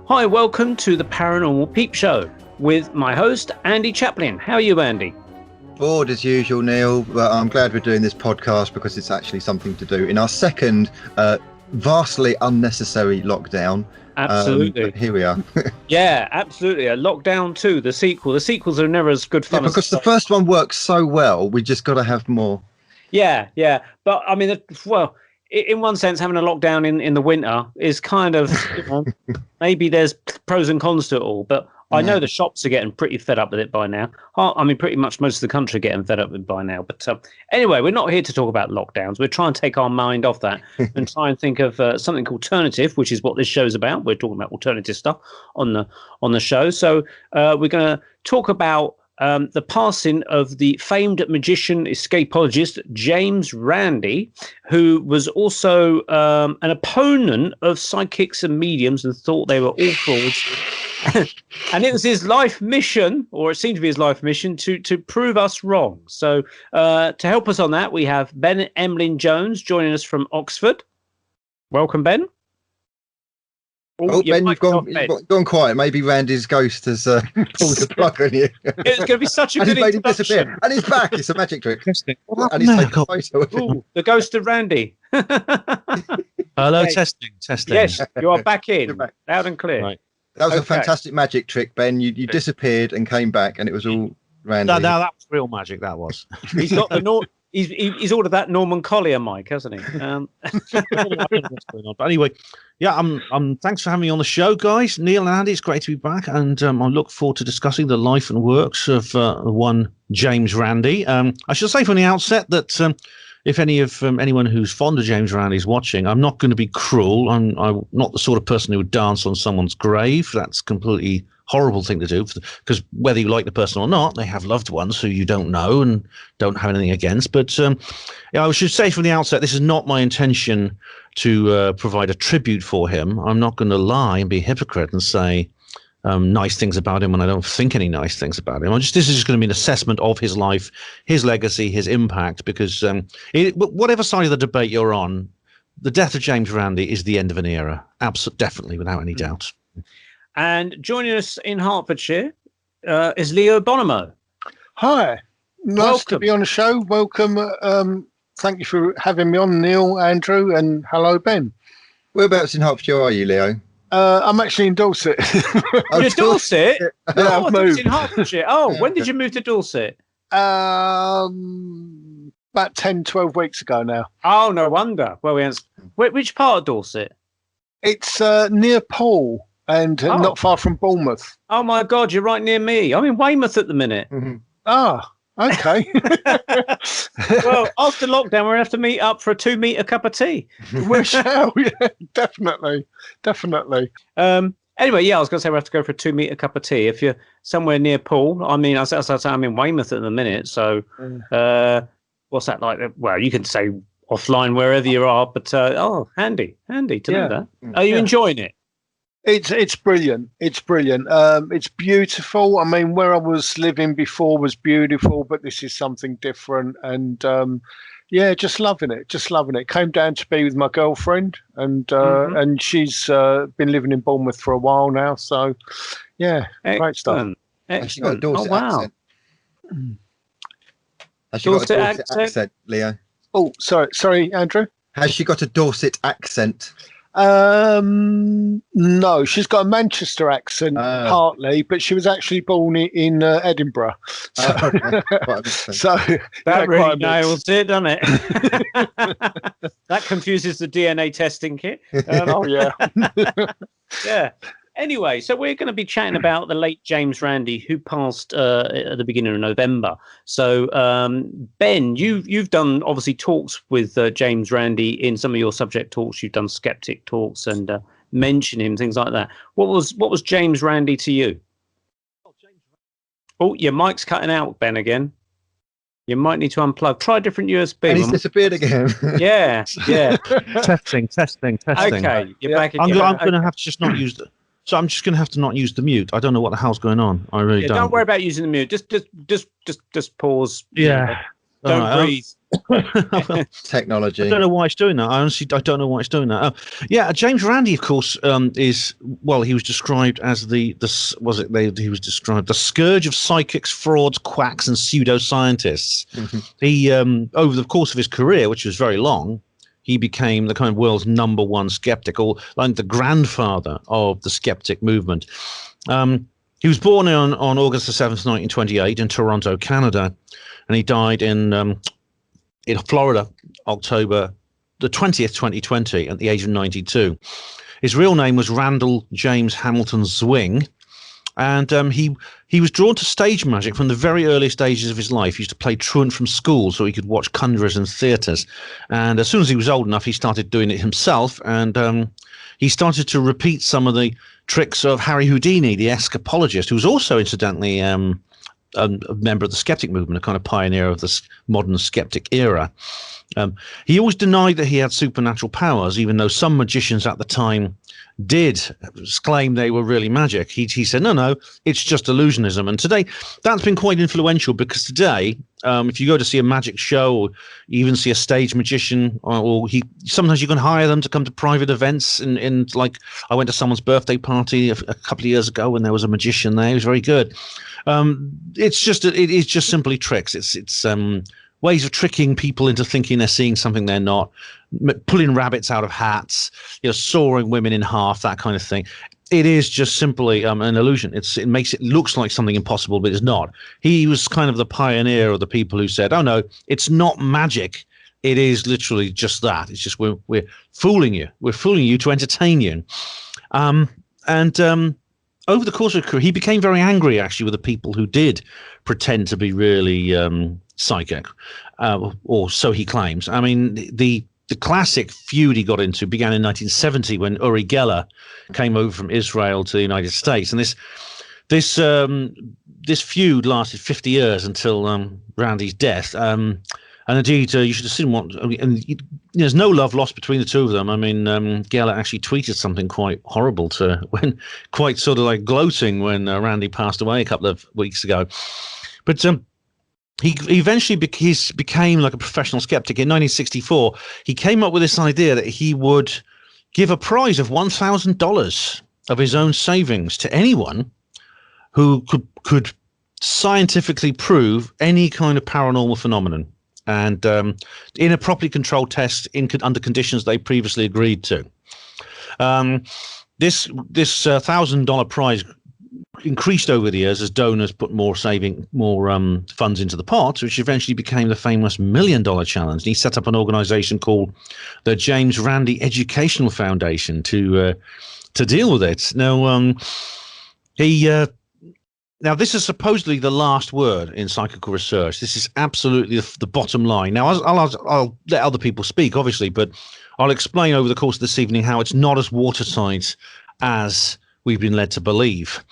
Hi, welcome to the Paranormal Peep Show with my host, Andy Chaplin. How are you, Andy? Bored as usual, Neil, but I'm glad we're doing this podcast because it's actually something to do in our second vastly unnecessary lockdown. Absolutely. Here we are. Yeah, absolutely. A Lockdown 2, the sequel. The sequels are never as good fun because the first one works so well, we just got to have more. Yeah. But I mean, well, in one sense, having a lockdown in the winter is kind of, maybe there's pros and cons to it all, but I know the shops are getting pretty fed up with it by now. I mean, pretty much most of the country are getting fed up with it by now. But anyway, we're not here to talk about lockdowns. We're trying to take our mind off that and try and think of something alternative, which is what this show's about. We're talking about alternative stuff on the show. So we're going to talk about the passing of the famed magician escapologist James Randi, who was also an opponent of psychics and mediums and thought they were all frauds. And it was his life mission, or it seemed to be his life mission, to prove us wrong. So to help us on that, we have Ben Emlyn-Jones joining us from Oxford. Welcome, Ben. Oh, Ben, you've gone quiet. Maybe Randy's ghost has pulled the plug on you. It's going to be such a good introduction. Made him disappear. And he's back. It's a magic trick. And he's taken a photo of him. The ghost of Randy. Hello, okay. Testing. Yes, you are back in. Back. Loud and clear. Right. That was a fantastic magic trick, Ben. You disappeared and came back, and it was all Randy. No, that was real magic. That was. He's got the he's ordered that Norman Collier mic, hasn't he? I don't know what's going on. But anyway, yeah, thanks for having me on the show, guys. Neil and Andy, it's great to be back, and I look forward to discussing the life and works of one James Randi. I should say from the outset that if anyone who's fond of James Randi is watching, I'm not going to be cruel. I'm not the sort of person who would dance on someone's grave. That's completely horrible thing to do, because whether you like the person or not, they have loved ones who you don't know and don't have anything against. But I should say from the outset, this is not my intention to provide a tribute for him. I'm not going to lie and be a hypocrite and say nice things about him when I don't think any nice things about him. This is just going to be an assessment of his life, his legacy, his impact, because whatever side of the debate you're on, the death of James Randi is the end of an era. Absolutely, definitely, without any doubt. And joining us in Hertfordshire is Leo Bonomo. Hi, nice to be on the show. Welcome. Thank you for having me on, Neil, Andrew, and hello, Ben. Whereabouts in Hertfordshire are you, Leo? I'm actually in Dorset. You're in Dorset? Yeah, I've moved. In Hertfordshire. Oh, when did you move to Dorset? About 10, 12 weeks ago now. Oh, no wonder. Well, which part of Dorset? It's near Poole and not far from Bournemouth. Oh, my God, you're right near me. I'm in Weymouth at the minute. Mm-hmm. Ah, okay. Well, after lockdown, we're going to have to meet up for a 2-metre cup of tea. We shall, yeah, definitely. Anyway, yeah, I was going to say we have to go for a 2-metre cup of tea. If you're somewhere near Poole, I mean, I'm in Weymouth at the minute, so what's that like? Well, you can say offline wherever you are, but handy to know that. Are you enjoying it? It's brilliant. It's brilliant. It's beautiful. I mean, where I was living before was beautiful, but this is something different. And just loving it. Came down to be with my girlfriend, and she's been living in Bournemouth for a while now. So, yeah, great stuff. Has she got a Dorset accent? Has she Dorset got a Dorset accent, Leo? Oh, sorry, Andrew. Has she got a Dorset accent? No, she's got a Manchester accent partly, but she was actually born in Edinburgh. So, that really nails it, doesn't it? That confuses the DNA testing kit. Oh yeah, yeah. Anyway, so we're going to be chatting about the late James Randi, who passed at the beginning of November. So, Ben, you've done obviously talks with James Randi in some of your subject talks. You've done skeptic talks and mention him, things like that. What was James Randi to you? Oh, your mic's cutting out, Ben, again. You might need to unplug. Try a different USB. And he's disappeared again. Yeah. testing. Okay, you're back again. I'm going to have to just not use the. So I'm just going to have to not use the mute. I don't know what the hell's going on. I really don't. Don't worry about using the mute. Just pause. Yeah. Don't breathe. Technology. I don't know why it's doing that. I don't know why it's doing that. James Randi, of course, he was described as he was described the scourge of psychics, frauds, quacks, and pseudoscientists. Mm-hmm. He, over the course of his career, which was very long, he became the kind of world's number one skeptic, or like the grandfather of the skeptic movement. He was born on August the 7th, 1928, in Toronto, Canada, and he died in Florida, October the 20th, 2020, at the age of 92. His real name was Randall James Hamilton Zwing, and he was drawn to stage magic from the very early stages of his life. He used to play truant from school so he could watch conjurers in theatres. And as soon as he was old enough, he started doing it himself, and he started to repeat some of the tricks of Harry Houdini, the escapologist, who was also, incidentally, a member of the skeptic movement, a kind of pioneer of this modern skeptic era. He always denied that he had supernatural powers, even though some magicians at the time did claim they were really magic. He said, no, it's just illusionism. And today, that's been quite influential, because today, if you go to see a magic show, or even see a stage magician, sometimes you can hire them to come to private events. And like, I went to someone's birthday party a couple of years ago, and there was a magician there. He was very good. It is just simply tricks. It's ways of tricking people into thinking they're seeing something they're not, pulling rabbits out of hats, sawing women in half, that kind of thing. It is just simply an illusion. It makes it looks like something impossible, but it's not. He was kind of the pioneer of the people who said, "Oh no, it's not magic. It is literally just that. It's just we're fooling you. We're fooling you to entertain you." Over the course of his career, he became very angry, actually, with the people who did pretend to be really psychic, or so he claims. I mean, the classic feud he got into began in 1970 when Uri Geller came over from Israel to the United States, and this feud lasted 50 years until Randi's death. And indeed, you should have seen there's no love lost between the two of them. I mean, Geller actually tweeted something quite horrible quite sort of like gloating when Randi passed away a couple of weeks ago. But he eventually became like a professional skeptic. In 1964, he came up with this idea that he would give a prize of $1,000 of his own savings to anyone who could scientifically prove any kind of paranormal phenomenon, and in a properly controlled test under conditions they previously agreed to. This $1,000 prize increased over the years as donors put more funds into the pot, which eventually became the famous $1 Million Challenge. And he set up an organization called the James Randi Educational Foundation to deal with it. Now, this is supposedly the last word in psychical research. This is absolutely the bottom line. Now, I'll let other people speak, obviously, but I'll explain over the course of this evening how it's not as watertight as we've been led to believe.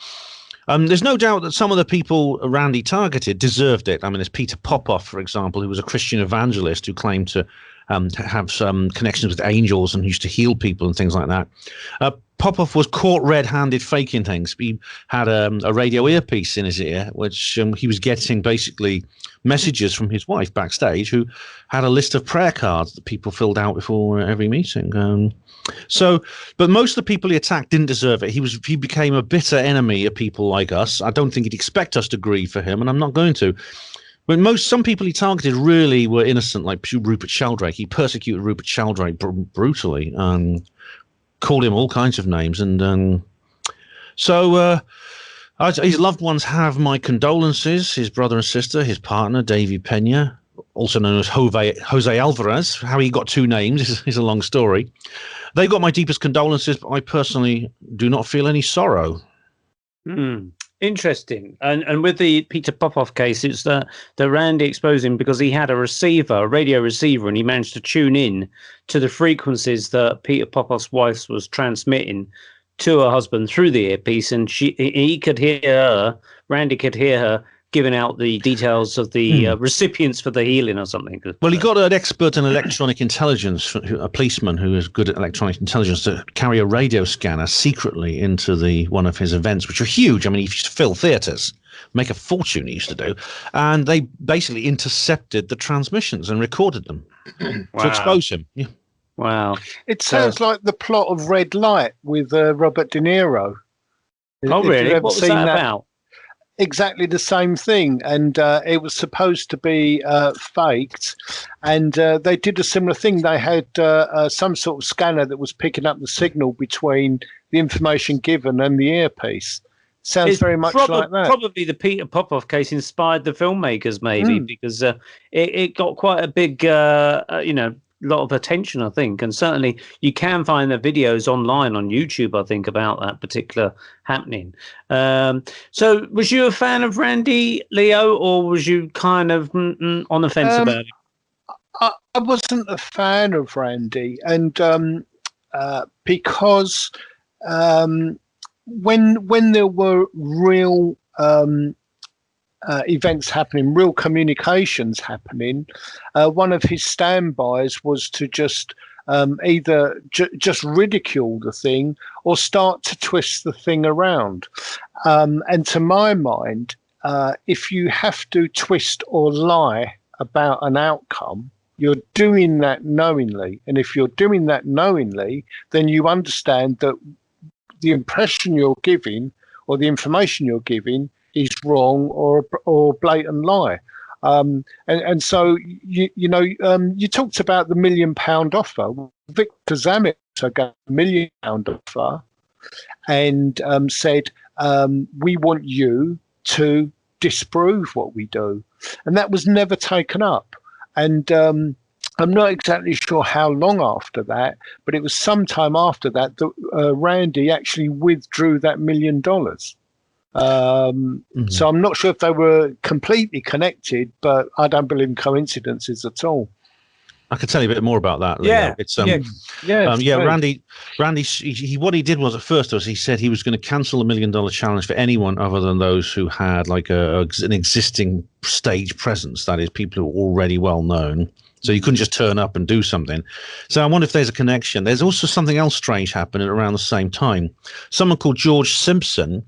There's no doubt that some of the people Randi targeted deserved it. I mean, there's Peter Popoff, for example, who was a Christian evangelist who claimed to have some connections with angels and used to heal people and things like that. Popoff was caught red-handed faking things. He had a radio earpiece in his ear, which he was getting basically messages from his wife backstage, who had a list of prayer cards that people filled out before every meeting. But most of the people he attacked didn't deserve it. He became a bitter enemy of people like us. I don't think he'd expect us to grieve for him, and I'm not going to. But some people he targeted really were innocent, like Rupert Sheldrake. He persecuted Rupert Sheldrake brutally, called him all kinds of names, and his loved ones have my condolences. His brother and sister, his partner Davy Pena, also known as Jose Alvarez. How he got two names is a long story. They got my deepest condolences, but I personally do not feel any sorrow. Interesting. And with the Peter Popoff case, it's the Randi exposed him because he had a radio receiver, and he managed to tune in to the frequencies that Peter Popoff's wife was transmitting to her husband through the earpiece, and he could hear her, Randi could hear her giving out the details of the recipients for the healing or something. Well, he got an expert in electronic intelligence, a policeman who is good at electronic intelligence, to carry a radio scanner secretly into one of his events, which are huge. I mean, he used to fill theatres, make a fortune he used to do, and they basically intercepted the transmissions and recorded them to expose him. Yeah. Wow. It sounds like the plot of Red Light with Robert De Niro. Oh, really? What was that about? Exactly the same thing, and it was supposed to be faked, and they did a similar thing. They had some sort of scanner that was picking up the signal between the information given and the earpiece. Sounds very much like that. Probably the Peter Popoff case inspired the filmmakers, maybe, because it got quite a big, lot of attention, I think, and certainly you can find the videos online on YouTube, I think, about that particular happening. So was you a fan of Randi, Leo, or was you kind of on the fence about it? I wasn't a fan of Randi, and because when there were real events happening, real communications happening, one of his standbys was to just either just ridicule the thing or start to twist the thing around. And to my mind, if you have to twist or lie about an outcome, you're doing that knowingly. And if you're doing that knowingly, then you understand that the impression you're giving or the information you're giving is wrong or blatant lie. And so, you talked about the £1 million offer. Victor Zamet got a £1 million offer and said, we want you to disprove what we do. And that was never taken up. And I'm not exactly sure how long after that, but it was sometime after that that Randi actually withdrew that $1 million. So I'm not sure if they were completely connected, but I don't believe in coincidences at all. I could tell you a bit more about that. Leo. Yeah, it's Randi. What he did was, at first was he said he was going to cancel the $1 million challenge for anyone other than those who had like an existing stage presence. That is, people who are already well known. So you couldn't just turn up and do something. So I wonder if there's a connection. There's also something else strange happening around the same time. Someone called George Simpson,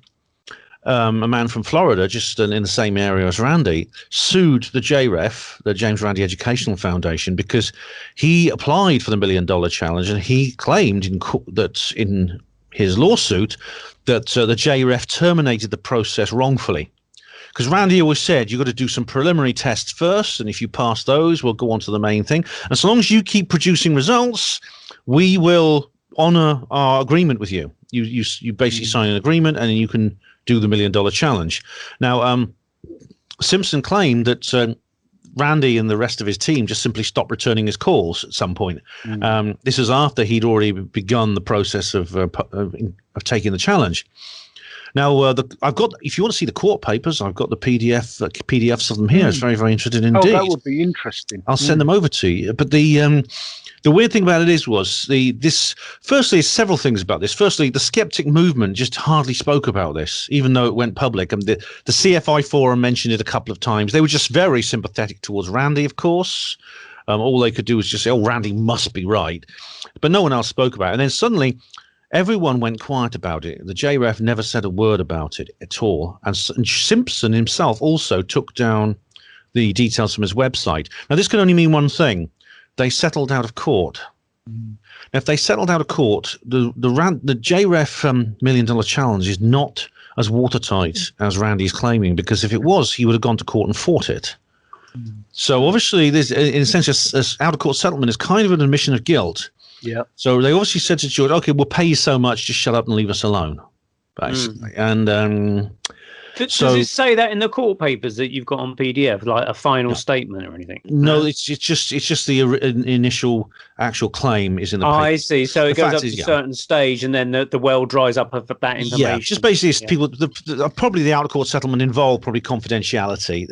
a man from Florida, just in the same area as Randi, sued the JREF, the James Randi Educational Foundation, because he applied for the $1 million challenge, and he claimed that in his lawsuit that the JREF terminated the process wrongfully. Because Randi always said, you've got to do some preliminary tests first, and if you pass those, we'll go on to the main thing. And so long as you keep producing results, we will honor our agreement with you. You basically sign an agreement, and then you can do the $1 million challenge. Now, Simpson claimed that Randi and the rest of his team just simply stopped returning his calls at some point. This is after he'd already begun the process of taking the challenge. Now, I've got, if you want to see the court papers, I've got the PDFs of them here. It's very, very interesting indeed. Oh, that would be interesting. I'll send them over to you. But the weird thing about it firstly, several things about this. Firstly, the skeptic movement just hardly spoke about this, even though it went public. And the CFI forum mentioned it a couple of times. They were just very sympathetic towards Randi, of course. All they could do was just say, oh, Randi must be right. But no one else spoke about it. And then suddenly, everyone went quiet about it. The JREF never said a word about it at all. And Simpson himself also took down the details from his website. Now, this can only mean one thing. They settled out of court. Now, if they settled out of court, the JREF $1 million challenge is not as watertight as Randi's claiming, because if it was, he would have gone to court and fought it. So obviously, there's, in a sense, this out-of-court settlement is kind of an admission of guilt. Yeah. So they obviously said to George, okay, we'll pay you so much, just shut up and leave us alone, basically. And does it say that in the court papers that you've got on PDF, like a final statement or anything? No, it's just the initial actual claim is in the papers. I see. So it goes up to a certain stage, and then the well dries up of that information. Yeah, just basically, people. Probably the out of court settlement involved probably confidentiality.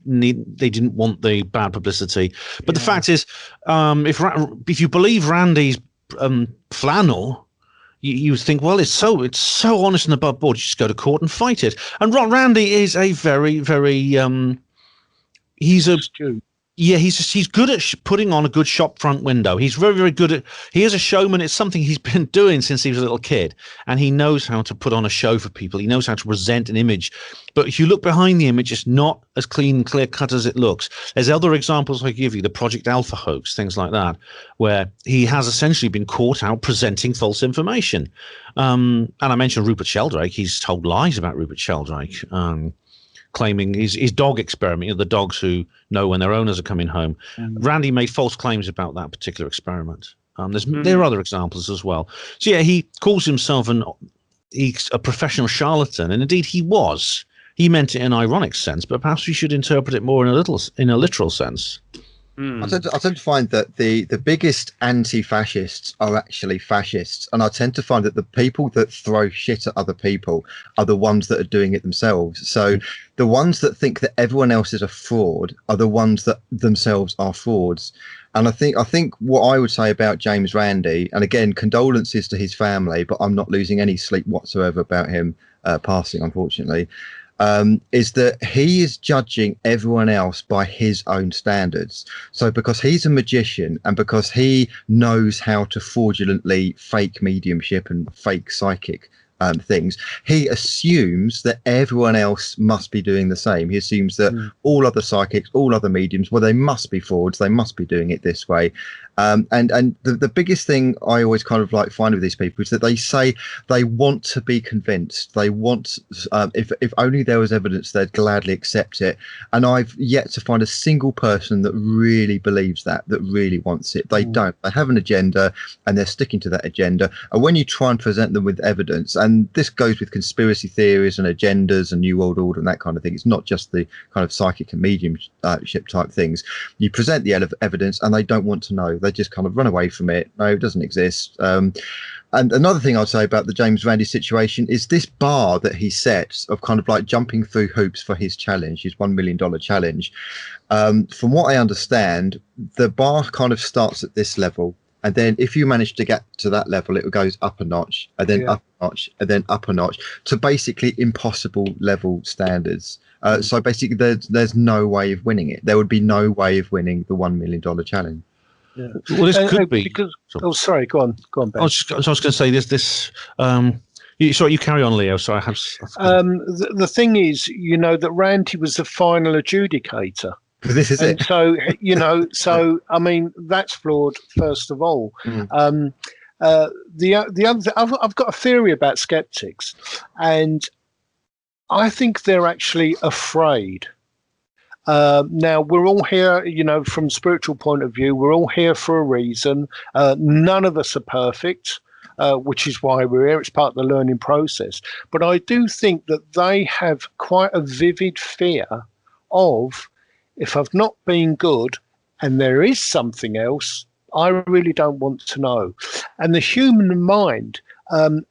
They didn't want the bad publicity. But the fact is, if you believe Randi's flannel, you think, well, it's so honest and above board. You just go to court and fight it. And Randy is a very, very he's good at putting on a good shop front window. He's very, very good at. He is a showman. It's something he's been doing since he was a little kid, and he knows how to put on a show for people. He knows how to present an image. But if you look behind the image, it's not as clean and clear cut as it looks. There's other examples I give you, the Project Alpha hoax, things like that, where he has essentially been caught out presenting false information. And I mentioned Rupert Sheldrake. He's told lies about Rupert Sheldrake. Claiming his dog experiment, the dogs who know when their owners are coming home. Randy made false claims about that particular experiment. There are other examples as well. So yeah, he calls himself he's a professional charlatan, and indeed he was. He meant it in an ironic sense, but perhaps we should interpret it more in a literal sense. I tend to find that the biggest anti-fascists are actually fascists, and I tend to find that the people that throw shit at other people are the ones that are doing it themselves. So the ones that think that everyone else is a fraud are the ones that themselves are frauds. And I think what I would say about James Randi, and again, condolences to his family, but I'm not losing any sleep whatsoever about him passing, unfortunately. Is that he is judging everyone else by his own standards. So because he's a magician and because he knows how to fraudulently fake mediumship and fake psychic things, he assumes that everyone else must be doing the same. He assumes that all other psychics, all other mediums, well, they must be frauds. They must be doing it this way. And the biggest thing I always kind of like find with these people is that they say they want to be convinced. They want, if only there was evidence, they'd gladly accept it. And I've yet to find a single person that really believes that really wants it. They don't. They have an agenda and they're sticking to that agenda. And when you try and present them with evidence, and this goes with conspiracy theories and agendas and New World Order and that kind of thing, it's not just the kind of psychic and mediumship type things. You present the evidence and they don't want to know. They just kind of run away from it. No, it doesn't exist. And another thing I'll say about the James Randi situation is this bar that he sets of kind of like jumping through hoops for his challenge, his $1 million challenge. From what I understand, the bar kind of starts at this level. And then if you manage to get to that level, it goes up a notch, and then up a notch, and then up a notch to basically impossible level standards. So basically there's no way of winning it. There would be no way of winning the $1 million challenge. Yeah. Well, this could be because. Oh, sorry. Go on, Ben. I was going to say this. Sorry, you carry on, Leo. So I have. The thing is, that Randi was the final adjudicator. This is it. So I mean, that's flawed. First of all, the other, I've got a theory about skeptics, and I think they're actually afraid. Now, we're all here, from a spiritual point of view, we're all here for a reason. None of us are perfect, which is why we're here. It's part of the learning process. But I do think that they have quite a vivid fear of, if I've not been good and there is something else, I really don't want to know. And the human mind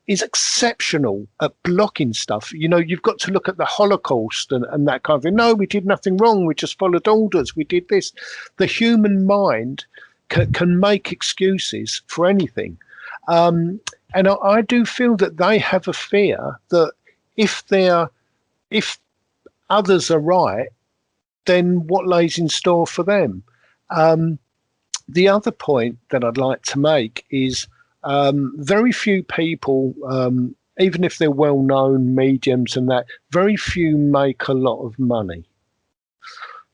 is exceptional at blocking stuff. You've got to look at the Holocaust and that kind of thing. No, we did nothing wrong. We just followed orders. We did this. The human mind can make excuses for anything. And I do feel that they have a fear that if others are right, then what lays in store for them? The other point that I'd like to make is very few people, even if they're well-known mediums and that, very few make a lot of money.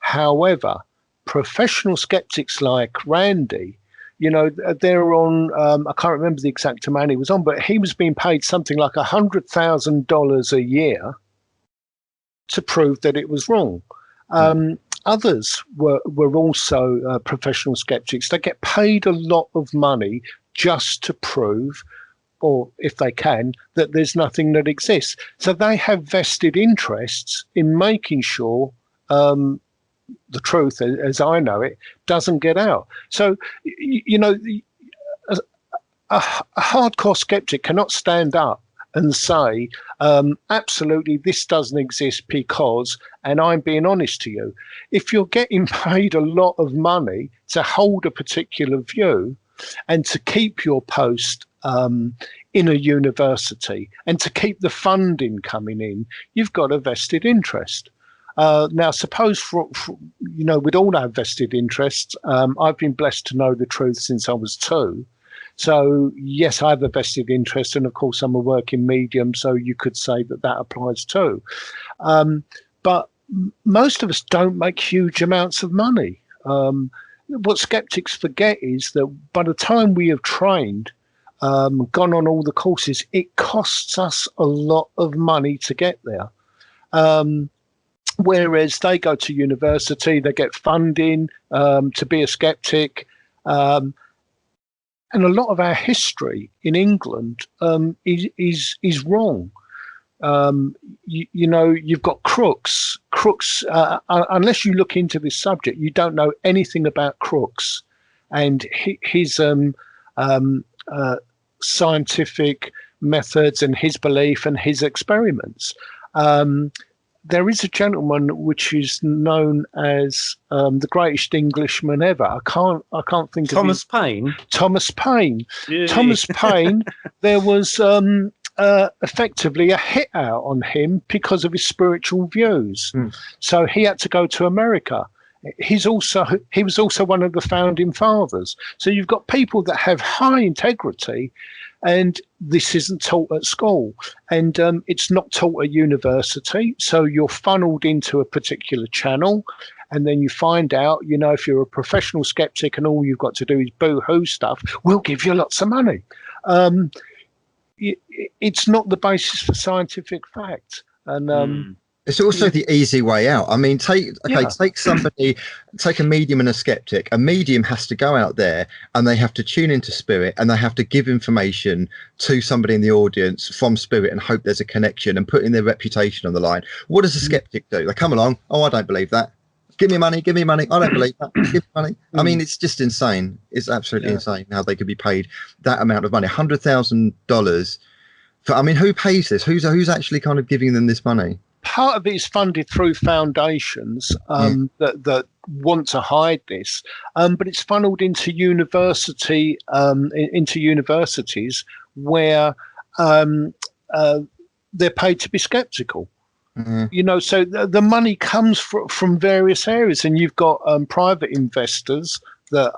However, professional skeptics like Randi, they're on, I can't remember the exact amount he was on, but he was being paid something like $100,000 a year to prove that it was wrong. Others were also professional skeptics. They get paid a lot of money just to prove, or if they can, that there's nothing that exists. So they have vested interests in making sure the truth, as I know it, doesn't get out. So, a hardcore skeptic cannot stand up and say, absolutely, this doesn't exist because, and I'm being honest to you. If you're getting paid a lot of money to hold a particular view and to keep your post in a university, and to keep the funding coming in, you've got a vested interest. Now, suppose we'd all have vested interests. I've been blessed to know the truth since I was 2. So, yes, I have a vested interest. And, of course, I'm a working medium, so you could say that applies too. But most of us don't make huge amounts of money. What skeptics forget is that by the time we have trained, gone on all the courses, it costs us a lot of money to get there. Whereas they go to university, they get funding to be a skeptic. And a lot of our history in England is wrong. You've got crooks. Unless you look into this subject, you don't know anything about Crooks and his scientific methods and his belief and his experiments. There is a gentleman which is known as the greatest Englishman ever. I can't think of Thomas Paine. Thomas Paine. Yeah. Thomas Paine. There was effectively a hit out on him because of his spiritual views. So he had to go to America. He was also one of the founding fathers. So you've got people that have high integrity, and this isn't taught at school, and it's not taught at university. So you're funneled into a particular channel, and then you find out, if you're a professional skeptic and all you've got to do is boo-hoo stuff, we'll give you lots of money. It's not the basis for scientific fact. And it's also the easy way out. I mean, take a medium and a skeptic. A medium has to go out there and they have to tune into spirit, and they have to give information to somebody in the audience from spirit and hope there's a connection and putting their reputation on the line. What does a skeptic do? They come along, I don't believe that. Give me money. I don't believe that. Give me money. I mean, it's just insane. It's absolutely insane how they could be paid that amount of money, $100,000 for. I mean, who pays this? Who's actually kind of giving them this money? Part of it is funded through foundations that want to hide this, but it's funneled into universities where they're paid to be skeptical. So the money comes from various areas, and you've got private investors that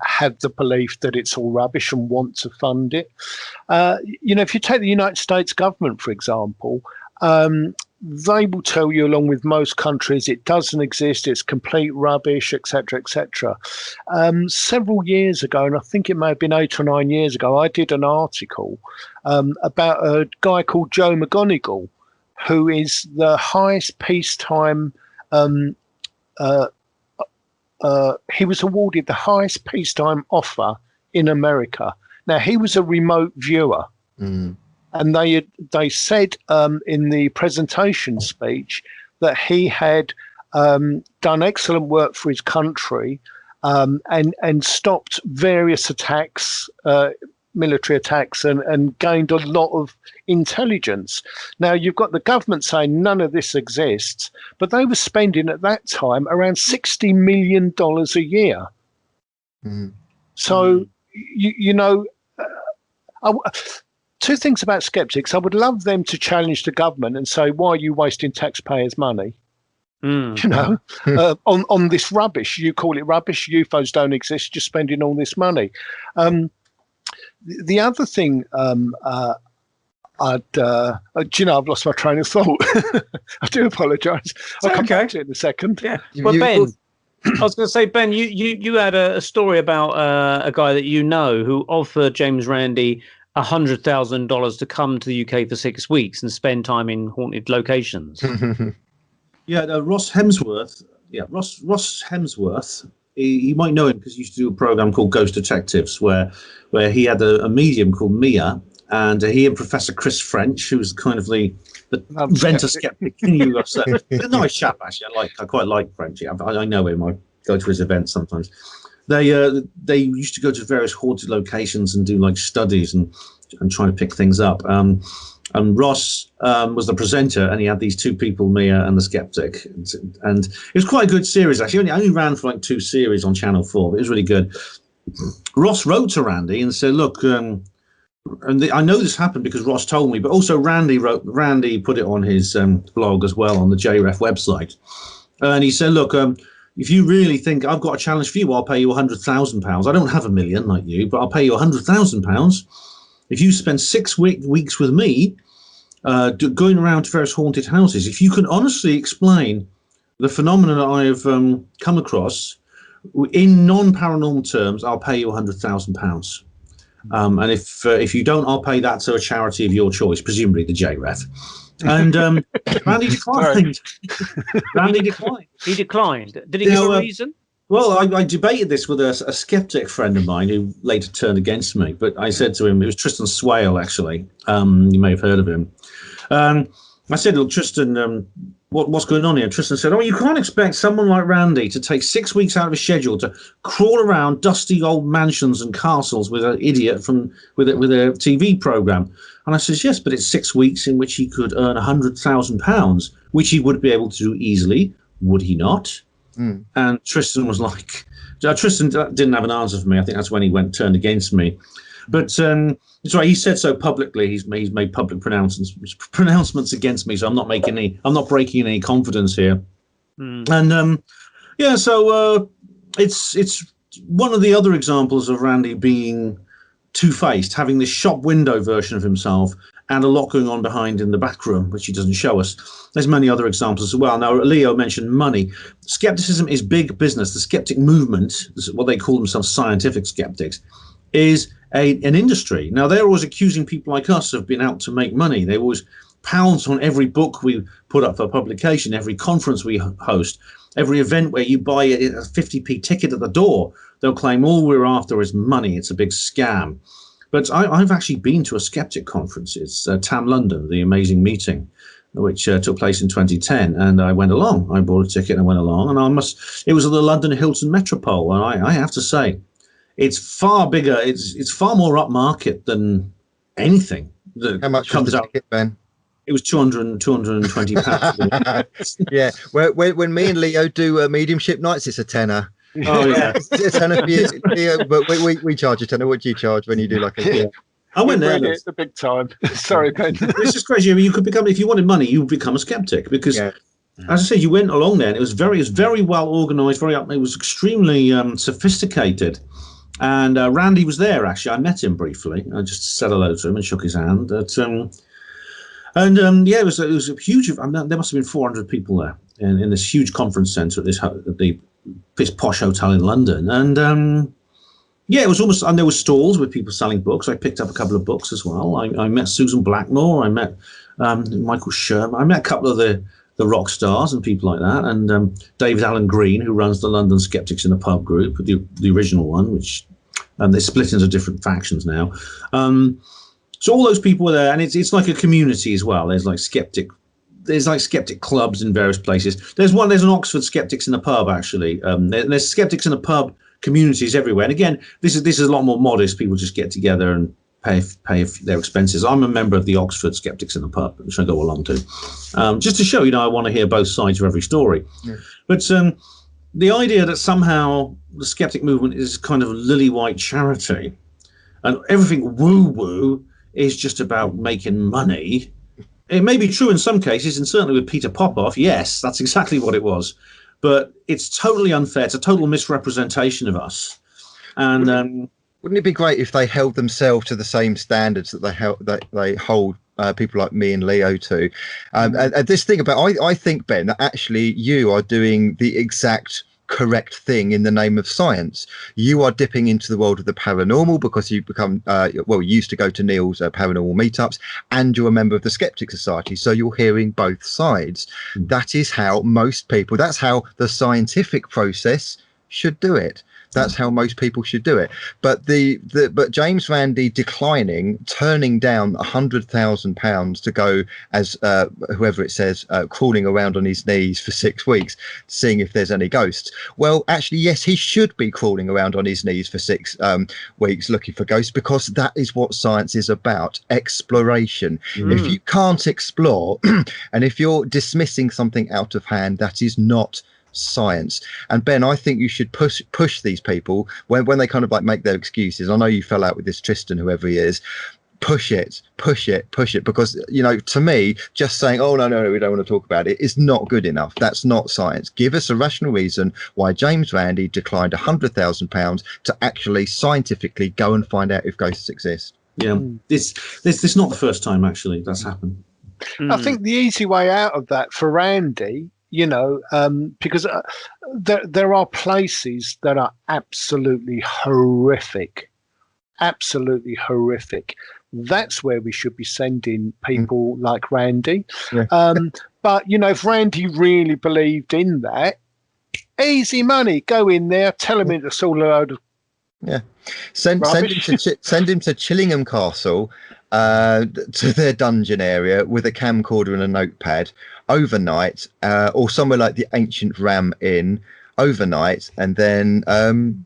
have the belief that it's all rubbish and want to fund it. If you take the United States government, for example, they will tell you, along with most countries, it doesn't exist, it's complete rubbish, etc., etc. Several years ago, and I think it may have been 8 or 9 years ago, I did an article about a guy called Joe McGonigal, who is the highest peacetime. He was awarded the highest peacetime offer in America. Now, he was a remote viewer. And they said in the presentation speech that he had done excellent work for his country and stopped various attacks, military attacks, and gained a lot of intelligence. Now, you've got the government saying none of this exists, but they were spending at that time around $60 million a year. So, two things about skeptics. I would love them to challenge the government and say, why are you wasting taxpayers' money? On this rubbish. You call it rubbish. UFOs don't exist. You're spending all this money. The other thing, I've lost my train of thought. I do apologise. I'll come back to it in a second. Yeah. Well, Ben, I was going to say, Ben, you had a story about a guy that who offered James Randi $100,000 to come to the UK for 6 weeks and spend time in haunted locations. Ross Hemsworth. Yeah, Ross Hemsworth. You might know him because he used to do a program called Ghost Detectives, where he had a medium called Mia, and he and Professor Chris French, who's kind of the renter skeptic. A nice chap, actually. I quite like French. I know him. I go to his events sometimes. They used to go to various haunted locations and do like studies and try to pick things up. And Ross was the presenter, and he had these two people, Mia and the skeptic, and it was quite a good series actually. It only ran for like 2 series on Channel 4, but it was really good. Ross wrote to Randi and said, "Look, I know this happened because Ross told me, but also Randy put it on his blog as well on the JREF website. And he said, look, if you really think I've got a challenge for you, I'll pay you £100,000. I don't have £1 million like you, but I'll pay you £100,000 if you spend 6 weeks with me going around to various haunted houses. If you can honestly explain the phenomena that I have come across in non-paranormal terms, I'll pay you £100,000. And if you don't, I'll pay that to a charity of your choice, presumably the JREF. And Randy declined. Randy declined. He declined. Did he give a reason? Well, I debated this with a skeptic friend of mine who later turned against me. But I said to him, it was Tristan Swale, actually. You may have heard of him. I said, look, Tristan, what's going on here? Tristan said, you can't expect someone like Randy to take 6 weeks out of his schedule to crawl around dusty old mansions and castles with an idiot with a TV program. And I says, yes, but it's 6 weeks in which he could earn £100,000, which he would be able to do easily, would he not? Mm. And Tristan was like, Tristan didn't have an answer for me. I think that's when he turned against me. But that's right. He said so publicly. He's made public pronouncements against me. So I'm not breaking any confidence here. Mm. And so it's one of the other examples of Randy being two-faced, having this shop window version of himself and a lot going on behind in the back room, which he doesn't show us. There's many other examples as well. Now, Leo mentioned money. Skepticism is big business. The skeptic movement, what they call themselves scientific skeptics, is an industry. Now, they're always accusing people like us of being out to make money. They always pounce on every book we put up for publication, every conference we host, every event where you buy a 50p ticket at the door. They'll claim all we're after is money. It's a big scam. But I've actually been to a skeptic conference. It's TAM London, the amazing meeting, which took place in 2010. And I went along. I bought a ticket and I went along. And it was at the London Hilton Metropole. And I have to say, it's far bigger. It's far more upmarket than anything that How much was the ticket, Ben? It was £220. Yeah. When me and Leo do mediumship nights, it's a tenner. Oh yeah, it's a tenner for you, Leo, but we charge a tenner. What do you charge when you do like a? Yeah. I went there. It's the big time. Sorry, Ben. It's just crazy. I mean, you could become, if you wanted money, you would become a skeptic because, as I said, you went along there and it was very well organised. It was extremely sophisticated. And Randy was there, actually. I met him briefly. I just said hello to him and shook his hand. It was a huge. There must have been 400 people there in this huge conference centre at this posh hotel in London. And it was almost. And there were stalls with people selling books. I picked up a couple of books as well. I met Susan Blackmore. I met Michael Sherman. I met a couple of the rock stars and people like that, and David Allen Green, who runs the London Skeptics in a Pub group, the original one, which they split into different factions now. So all those people were there, and it's like a community as well. There's like skeptic clubs in various places. There's an Oxford Skeptics in a Pub actually. There's Skeptics in a Pub communities everywhere. And again, this is a lot more modest. People just get together and pay their expenses. I'm a member of the Oxford Skeptics in a Pub, which I go along to, just to show, I want to hear both sides of every story. Yeah. But the idea that somehow the skeptic movement is kind of a lily white charity and everything woo-woo is just about making money. It may be true in some cases, and certainly with Peter Popoff, yes, that's exactly what it was. But it's totally unfair. It's a total misrepresentation of us. And wouldn't it be great if they held themselves to the same standards that they hold people like me and Leo to? And this thing about, I think, Ben, that actually you are doing the exact correct thing in the name of science. You are dipping into the world of the paranormal because you've become, you used to go to Neil's paranormal meetups, and you're a member of the Skeptic Society. So you're hearing both sides. That is how most people, that's how the scientific process should do it. That's how most people should do it. But but James Randi declining, turning down £100,000 to go as whoever it says, crawling around on his knees for 6 weeks, seeing if there's any ghosts. Well, actually, yes, he should be crawling around on his knees for 6 weeks looking for ghosts, because that is what science is about: exploration. If you can't explore, and if you're dismissing something out of hand, that is not science. And Ben, I think you should push these people when they kind of like make their excuses. I know you fell out with this Tristan, whoever he is. push it, because, you know, to me, just saying, oh, no, we don't want to talk about it is not good enough. That's not science. Give us a rational reason why James Randi declined £100,000 to actually scientifically go and find out if ghosts exist. Yeah, this is not the first time actually that's happened. I think the easy way out of that for Randy, you know, because there are places that are absolutely horrific. That's where we should be sending people like Randy. Yeah. But, you know, if Randy really believed in that, easy money, go in there, tell him it's all a load of send him to Chillingham Castle, to their dungeon area with a camcorder and a notepad overnight, or somewhere like the Ancient Ram Inn overnight, and then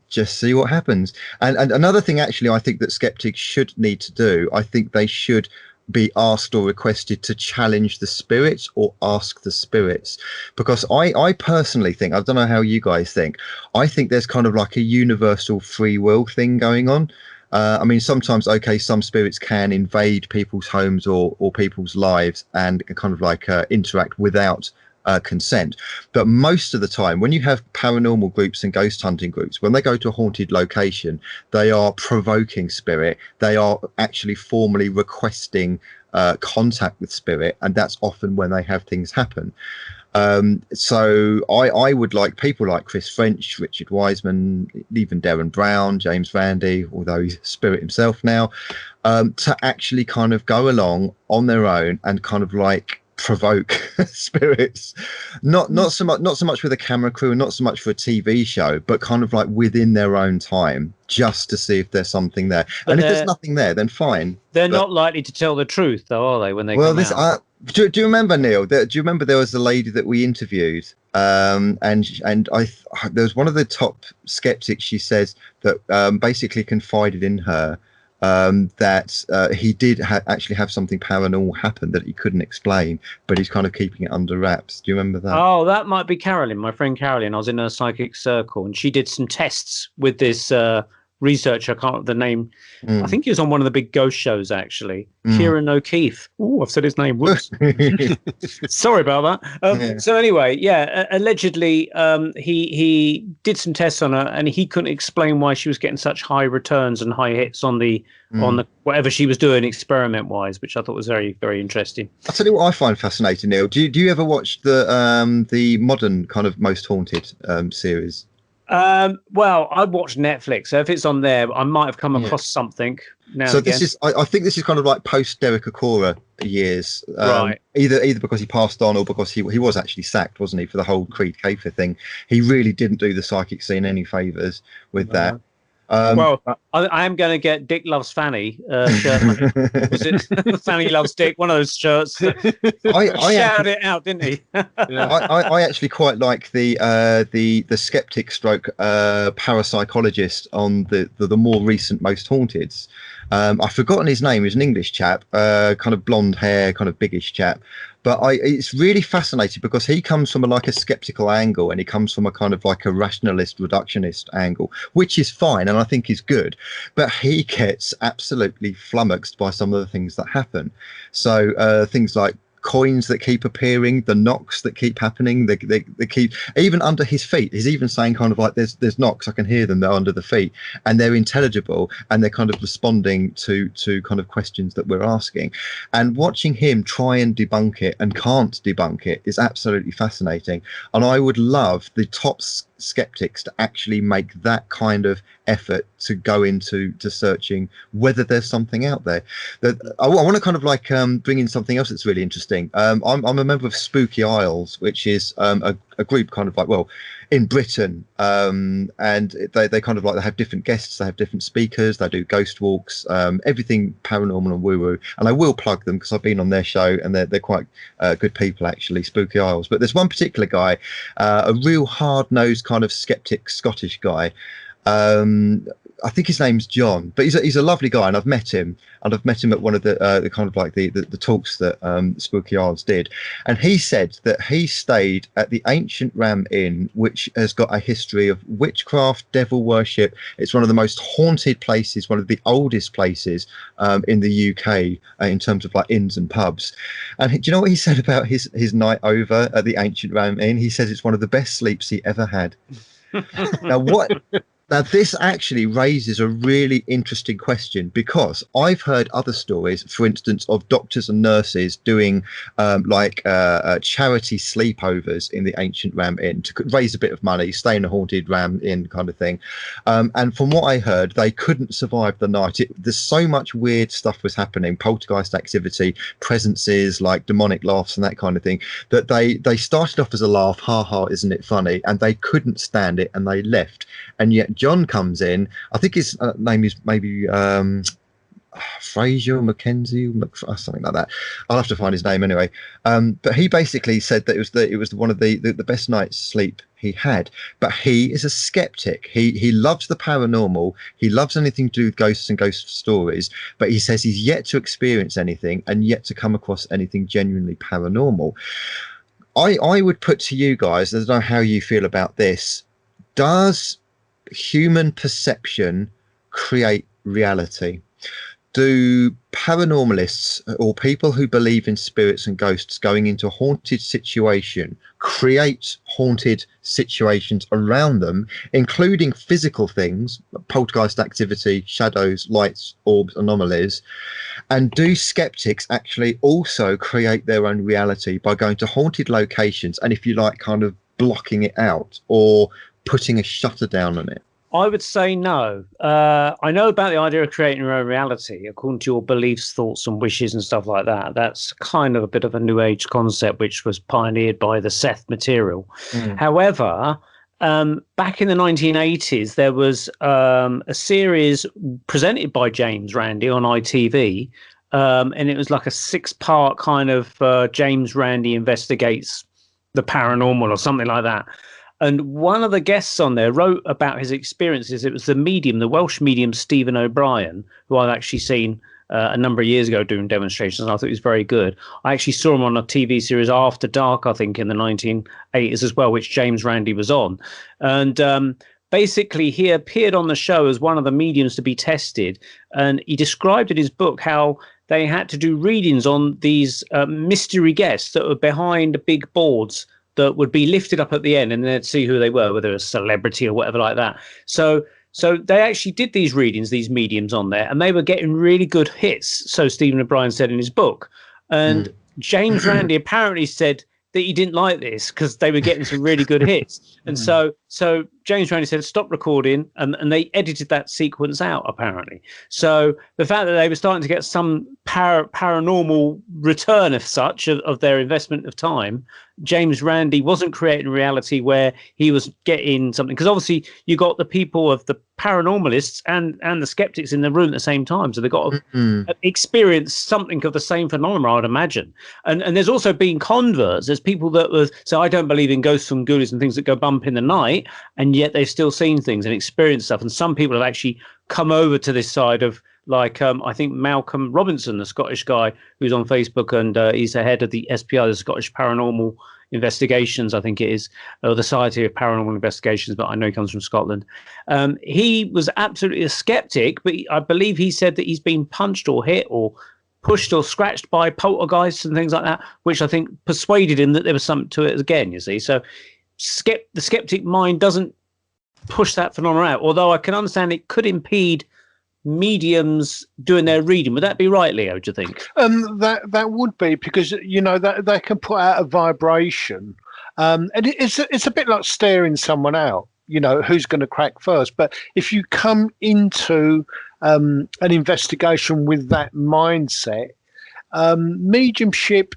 just see what happens. And another thing, actually, I think that skeptics should need to do, I think they should be asked or requested to challenge the spirits or ask the spirits, because I personally think, I don't know how you guys think, I think there's kind of like a universal free will thing going on. I mean, sometimes, okay, some spirits can invade people's homes or people's lives and kind of like interact without consent. But most of the time, when you have paranormal groups and ghost hunting groups, when they go to a haunted location, they are provoking spirit. They are actually formally requesting contact with spirit, and that's often when they have things happen. So I would like people like Chris French, Richard Wiseman, even Darren Brown, James Randi, although he's spirit himself now, to actually kind of go along on their own and kind of like provoke spirits, not so much with a camera crew and not so much for a TV show, but kind of like within their own time, just to see if there's something there. But and if there's nothing there, then fine. They're not likely to tell the truth, though, are they? When they come out. Do you remember, Neil? Do you remember there was a lady that we interviewed, and there was one of the top skeptics. She says that basically confided in her that he did actually have something paranormal happen that he couldn't explain, but he's kind of keeping it under wraps. Do you remember that? Oh, that might be Carolyn, my friend Carolyn. I was in her psychic circle, and she did some tests with this researcher. I can't remember the name. I think he was on one of the big ghost shows, actually. Kieran O'Keefe. Oh, I've said his name. Whoops. Sorry about that. So anyway, allegedly he did some tests on her, and he couldn't explain why she was getting such high returns and high hits on the whatever she was doing experiment wise, which I thought was very, very interesting. I'll tell you what I find fascinating, Neil. Do you ever watch the modern kind of Most Haunted series? Well, I watch Netflix, so if it's on there, I might have come across something now. So this is, I think this is kind of like post Derek Acora years, right? Either because he passed on or because he was actually sacked, wasn't he, for the whole Creed Kafer thing? He really didn't do the psychic scene any favors with that. Well, I am going to get Dick Loves Fanny shirt. Was it Fanny Loves Dick? One of those shirts. I shouted it out, didn't he? I actually quite like the skeptic stroke parapsychologist on the more recent Most Haunteds. I've forgotten his name. He's an English chap, kind of blonde hair, kind of biggish chap. But it's really fascinating because he comes from a skeptical angle, and he comes from a kind of like a rationalist, reductionist angle, which is fine and I think is good. But he gets absolutely flummoxed by some of the things that happen. So things like coins that keep appearing, the knocks that keep happening, they keep even under his feet. He's even saying kind of like there's knocks, I can hear them, they're under the feet, and they're intelligible, and they're kind of responding to kind of questions that we're asking. And watching him try and debunk it and can't debunk it is absolutely fascinating. And I would love the top skeptics to actually make that kind of effort to go into searching whether there's something out there. I want to kind of like bring in something else that's really interesting. I'm a member of Spooky Isles, which is a group kind of like, well, in Britain, and they kind of like, they have different guests, they have different speakers, they do ghost walks, everything paranormal and woo-woo. And I will plug them because I've been on their show, and they're quite good people actually, Spooky Isles. But there's one particular guy, a real hard-nosed kind of skeptic Scottish guy. I think his name's John, but he's a lovely guy, and I've met him at one of the kind of like the talks that Spooky Isles did, and he said that he stayed at the Ancient Ram Inn, which has got a history of witchcraft, devil worship. It's one of the most haunted places, one of the oldest places in the UK in terms of like inns and pubs. And do you know what he said about his night over at the Ancient Ram Inn? He says it's one of the best sleeps he ever had. Now, this actually raises a really interesting question, because I've heard other stories, for instance, of doctors and nurses doing charity sleepovers in the Ancient Ram Inn to raise a bit of money, stay in a haunted Ram Inn kind of thing. And from what I heard, they couldn't survive the night. There's so much weird stuff was happening, poltergeist activity, presences, like demonic laughs and that kind of thing, that they started off as a laugh, ha ha, isn't it funny? And they couldn't stand it and they left. And yet John comes in. I think his name is maybe Fraser Mackenzie, something like that. I'll have to find his name anyway. But he basically said that it was one of the best night's sleep he had. But he is a skeptic. He loves the paranormal. He loves anything to do with ghosts and ghost stories. But he says he's yet to experience anything and yet to come across anything genuinely paranormal. I would put to you guys, I don't know how you feel about this. Does human perception create reality? Do paranormalists or people who believe in spirits and ghosts going into a haunted situation create haunted situations around them, including physical things, poltergeist activity, shadows, lights, orbs, anomalies? And do skeptics actually also create their own reality by going to haunted locations and, if you like, kind of blocking it out or putting a shutter down on it? I would say no. I know about the idea of creating your own reality according to your beliefs, thoughts, and wishes and stuff like that. That's kind of a bit of a new age concept, which was pioneered by the Seth material. However, back in the 1980s, there was a series presented by James Randi on ITV, and it was like a 6-part kind of James Randi investigates the paranormal or something like that. And one of the guests on there wrote about his experiences. It was the Welsh medium Stephen O'Brien, who I've actually seen a number of years ago doing demonstrations, and I thought he was very good. I actually saw him on a TV series After Dark, I think, in the 1980s as well, which James Randi was on. And basically, he appeared on the show as one of the mediums to be tested, and he described in his book how they had to do readings on these mystery guests that were behind big boards that would be lifted up at the end, and they'd see who they were, whether a celebrity or whatever like that. So they actually did these readings, these mediums on there, and they were getting really good hits. So Stephen O'Brien said in his book. And James Randi apparently said that he didn't like this because they were getting some really good hits. And so James Randi said, stop recording, and they edited that sequence out, apparently. So the fact that they were starting to get some paranormal return, as such, of their investment of time, James Randi wasn't creating a reality where he was getting something. Because obviously you got the people of the paranormalists and the skeptics in the room at the same time. So they've got to experience something of the same phenomenon, I would imagine. And there's also been converts. There's people that so I don't believe in ghosts and ghoulies and things that go bump in the night, and yet they've still seen things and experienced stuff. And some people have actually come over to this side of, like, I think Malcolm Robinson, the Scottish guy who's on Facebook, and he's the head of the SPI, the Scottish Paranormal Investigations, I think it is, or the Society of Paranormal Investigations, but I know he comes from Scotland. He was absolutely a skeptic, but I believe he said that he's been punched or hit or pushed or scratched by poltergeists and things like that, which I think persuaded him that there was something to it again, you see. So the skeptic mind doesn't push that phenomenon out, although I can understand it could impede mediums doing their reading. Would that be right, Leo, do you think? That would be, because that they can put out a vibration, and it's a bit like staring someone out, who's going to crack first. But if you come into an investigation with that mindset, mediumship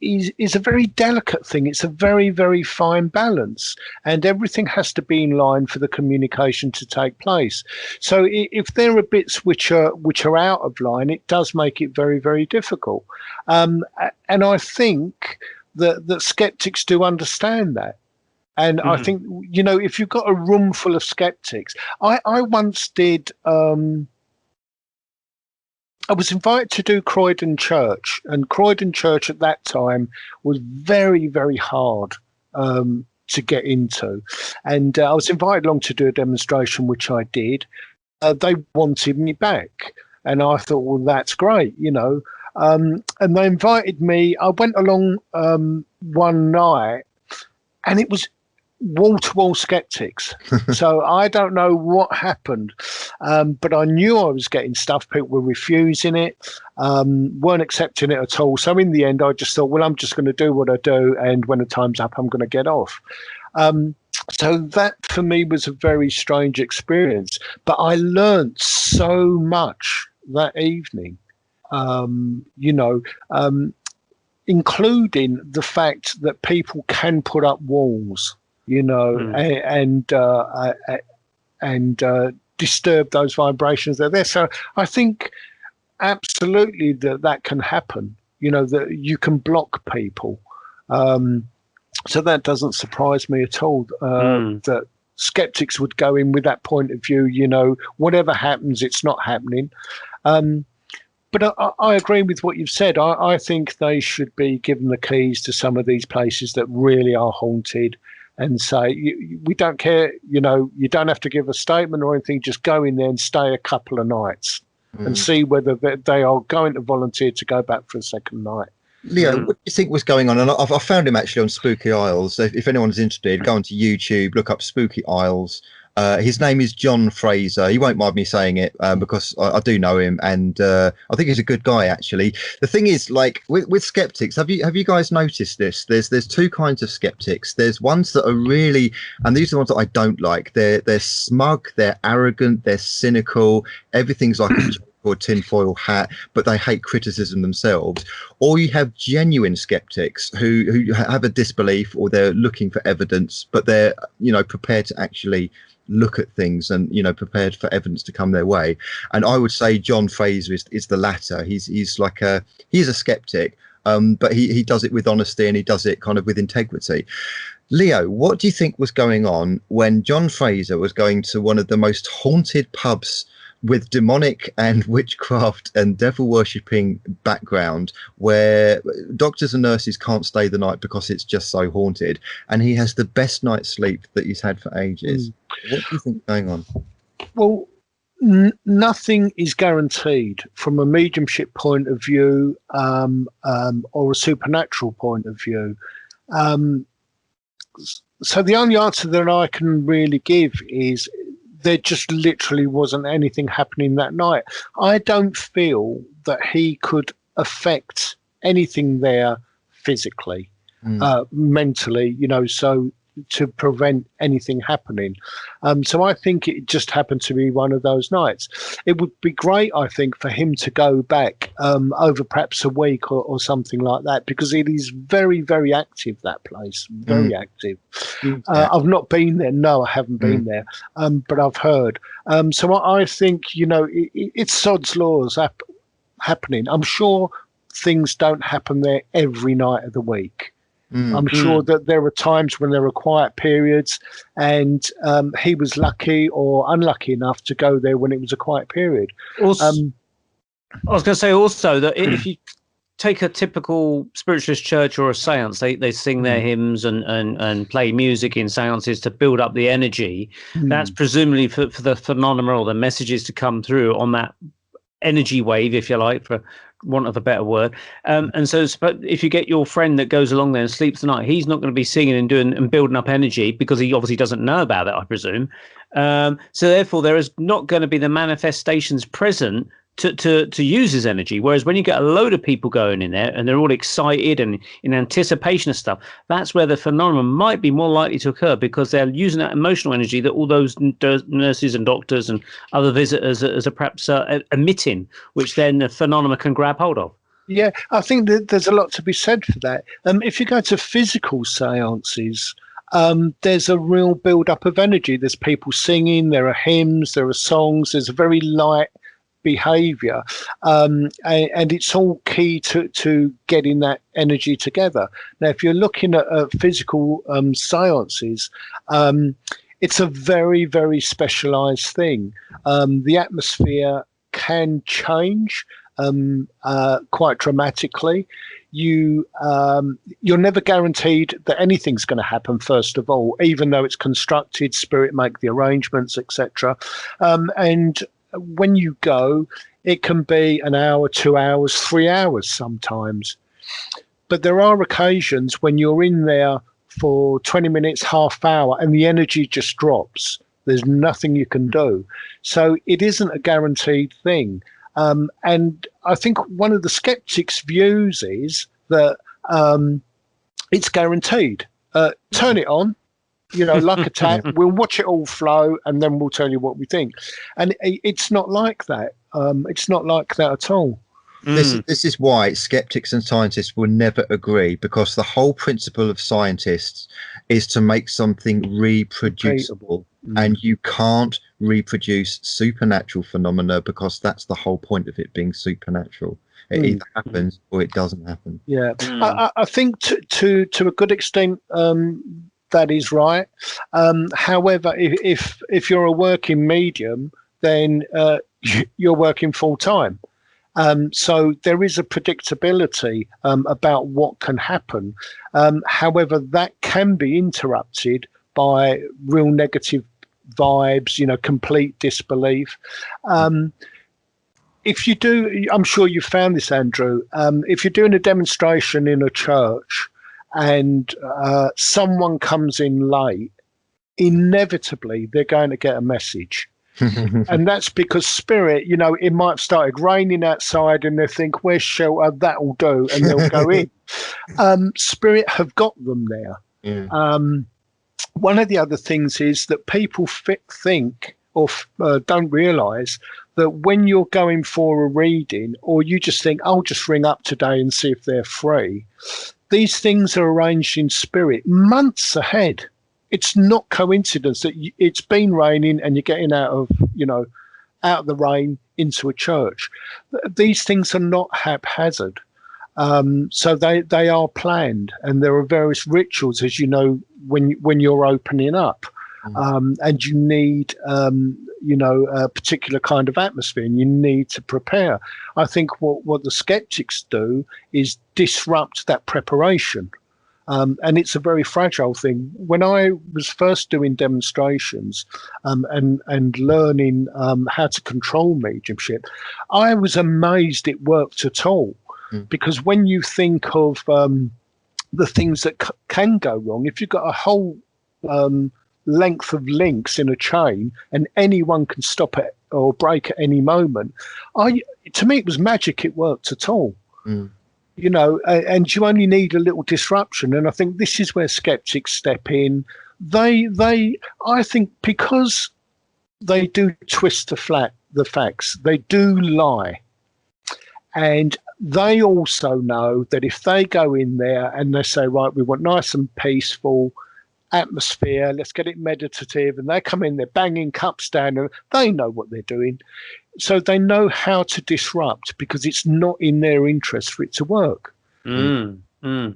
is a very delicate thing. It's a very, very fine balance, and everything has to be in line for the communication to take place. So if there are bits which are out of line, it does make it very, very difficult. And I think that skeptics do understand that. And I think, if you've got a room full of skeptics, I once did, I was invited to do Croydon Church, and Croydon Church at that time was very, very hard to get into. And I was invited along to do a demonstration, which I did. They wanted me back, and I thought, well, that's great, and they invited me. I went along one night, and it was wall-to-wall skeptics. So I don't know what happened, but I knew I was getting stuff. People were refusing it, weren't accepting it at all. So in the end, I just thought, well, I'm just going to do what I do, and when the time's up, I'm going to get off. So that for me was a very strange experience, but I learned so much that evening, including the fact that people can put up walls, and disturb those vibrations that are there. So I think absolutely that can happen, that you can block people. So that doesn't surprise me at all, that skeptics would go in with that point of view, whatever happens, it's not happening. But I agree with what you've said. I think they should be given the keys to some of these places that really are haunted, and say, we don't care, you don't have to give a statement or anything, just go in there and stay a couple of nights and see whether they are going to volunteer to go back for a second night. Leo, what do you think was going on? And I found him actually on Spooky Isles. If anyone's interested, go onto YouTube, look up Spooky Isles. His name is John Fraser. He won't mind me saying it because I do know him, and I think he's a good guy, actually. The thing is, like with skeptics, have you guys noticed this? There's two kinds of skeptics. There's ones that are really, and these are the ones that I don't like. They're smug, they're arrogant, they're cynical. Everything's like a joke or tinfoil hat, but they hate criticism themselves. Or you have genuine skeptics who have a disbelief, or they're looking for evidence, but they're prepared to actually look at things and prepared for evidence to come their way. And I would say John Fraser is the latter. He's a skeptic, but he does it with honesty, and he does it kind of with integrity. Leo, what do you think was going on when John Fraser was going to one of the most haunted pubs with demonic and witchcraft and devil worshipping background, where doctors and nurses can't stay the night because it's just so haunted, and he has the best night's sleep that he's had for ages? What do you think is going on? Well, nothing is guaranteed from a mediumship point of view, or a supernatural point of view. So the only answer that I can really give is there just literally wasn't anything happening that night. I don't feel that he could affect anything there physically, mentally, so to prevent anything happening. So I think it just happened to be one of those nights. It would be great, I think, for him to go back over perhaps a week or something like that, because it is very, very active, that place, very active. I've not been there. No, I haven't been there, but I've heard. So I think, it's sod's laws happening. I'm sure things don't happen there every night of the week. I'm sure that there are times when there are quiet periods, and he was lucky or unlucky enough to go there when it was a quiet period. Also, I was going to say also that if you take a typical spiritualist church or a seance, they sing their hymns and play music in seances to build up the energy. That's presumably for the phenomena or the messages to come through on that energy wave, if you like, for want of a better word. And so if you get your friend that goes along there and sleeps the night, he's not going to be singing and doing and building up energy, because he obviously doesn't know about it, I presume. So therefore there is not going to be the manifestations present to use his energy. Whereas when you get a load of people going in there and they're all excited and in anticipation of stuff, that's where the phenomenon might be more likely to occur, because they're using that emotional energy that all those nurses and doctors and other visitors are perhaps emitting, which then the phenomenon can grab hold of. Yeah, I think that there's a lot to be said for that. If you go to physical seances, there's a real build-up of energy. There's people singing, there are hymns, there are songs, there's a very light behavior, and it's all key to getting that energy together. Now, if you're looking at physical seances, it's a very, very specialized thing. The atmosphere can change quite dramatically. You're never guaranteed that anything's going to happen, first of all, even though it's constructed, spirit make the arrangements, etc. And when you go, it can be an hour, 2 hours, 3 hours sometimes. But there are occasions when you're in there for 20 minutes, half hour, and the energy just drops. There's nothing you can do. So it isn't a guaranteed thing. And I think one of the skeptics' views is that it's guaranteed. Turn it on, like a tap. We'll watch it all flow, and then we'll tell you what we think. And it's not like that. It's not like that at all. This is why skeptics and scientists will never agree, because the whole principle of scientists is to make something reproducible. And you can't reproduce supernatural phenomena, because that's the whole point of it being supernatural. It either happens or it doesn't happen. Yeah, I think to a good extent that is right. However, if you're a working medium, then you're working full time. So there is a predictability about what can happen. However, that can be interrupted by real negative vibes, complete disbelief. If you do, I'm sure you found this, Andrew, if you're doing a demonstration in a church and someone comes in late, inevitably they're going to get a message. And that's because spirit, it might have started raining outside and they think, where's shelter? That'll do. And they'll go in. Spirit have got them there. Yeah. One of the other things is that people think or don't realize that when you're going for a reading, or you just think, I'll just ring up today and see if they're free, these things are arranged in spirit months ahead. It's not coincidence that it's been raining and you're getting out of the rain into a church. These things are not haphazard. So they are planned, and there are various rituals, as you know, when you're opening up, and you need a particular kind of atmosphere, and you need to prepare. I think what the skeptics do is disrupt that preparation. And it's a very fragile thing. When I was first doing demonstrations and learning how to control mediumship, I was amazed it worked at all. Because when you think of the things that can go wrong, if you've got a whole length of links in a chain and anyone can stop it or break at any moment, to me it was magic it worked at all. And you only need a little disruption. And I think this is where skeptics step in. I think because they do twist the facts, they do lie. And they also know that if they go in there and they say, right, we want nice and peaceful atmosphere, let's get it meditative, and they come in, they're banging cups down, and they know what they're doing. So they know how to disrupt, because it's not in their interest for it to work. Ben, do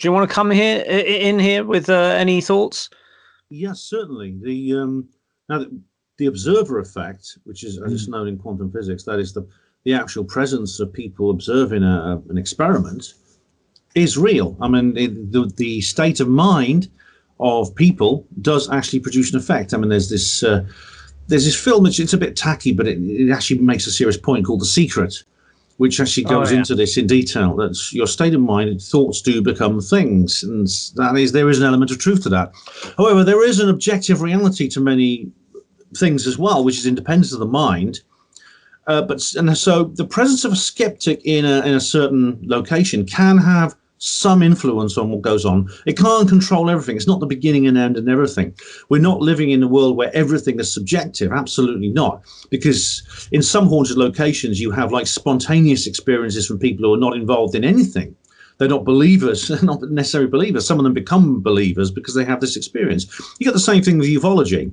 you want to come in here with any thoughts? Yes, certainly. The observer effect, which is as it's known in quantum physics, that is the actual presence of people observing an experiment, is real. I mean, the state of mind of people does actually produce an effect. I mean, there's this film, it's a bit tacky, but it actually makes a serious point, called The Secret, which actually goes into this in detail. That's your state of mind, thoughts do become things, and there is an element of truth to that. However, there is an objective reality to many things as well, which is independent of the mind. So the presence of a skeptic in a certain location can have some influence on what goes on. It can't control everything. It's not the beginning and end and everything. We're not living in a world where everything is subjective. Absolutely not. Because in some haunted locations, you have like spontaneous experiences from people who are not involved in anything. They're not believers, not necessarily believers. Some of them become believers because they have this experience. You get the same thing with ufology.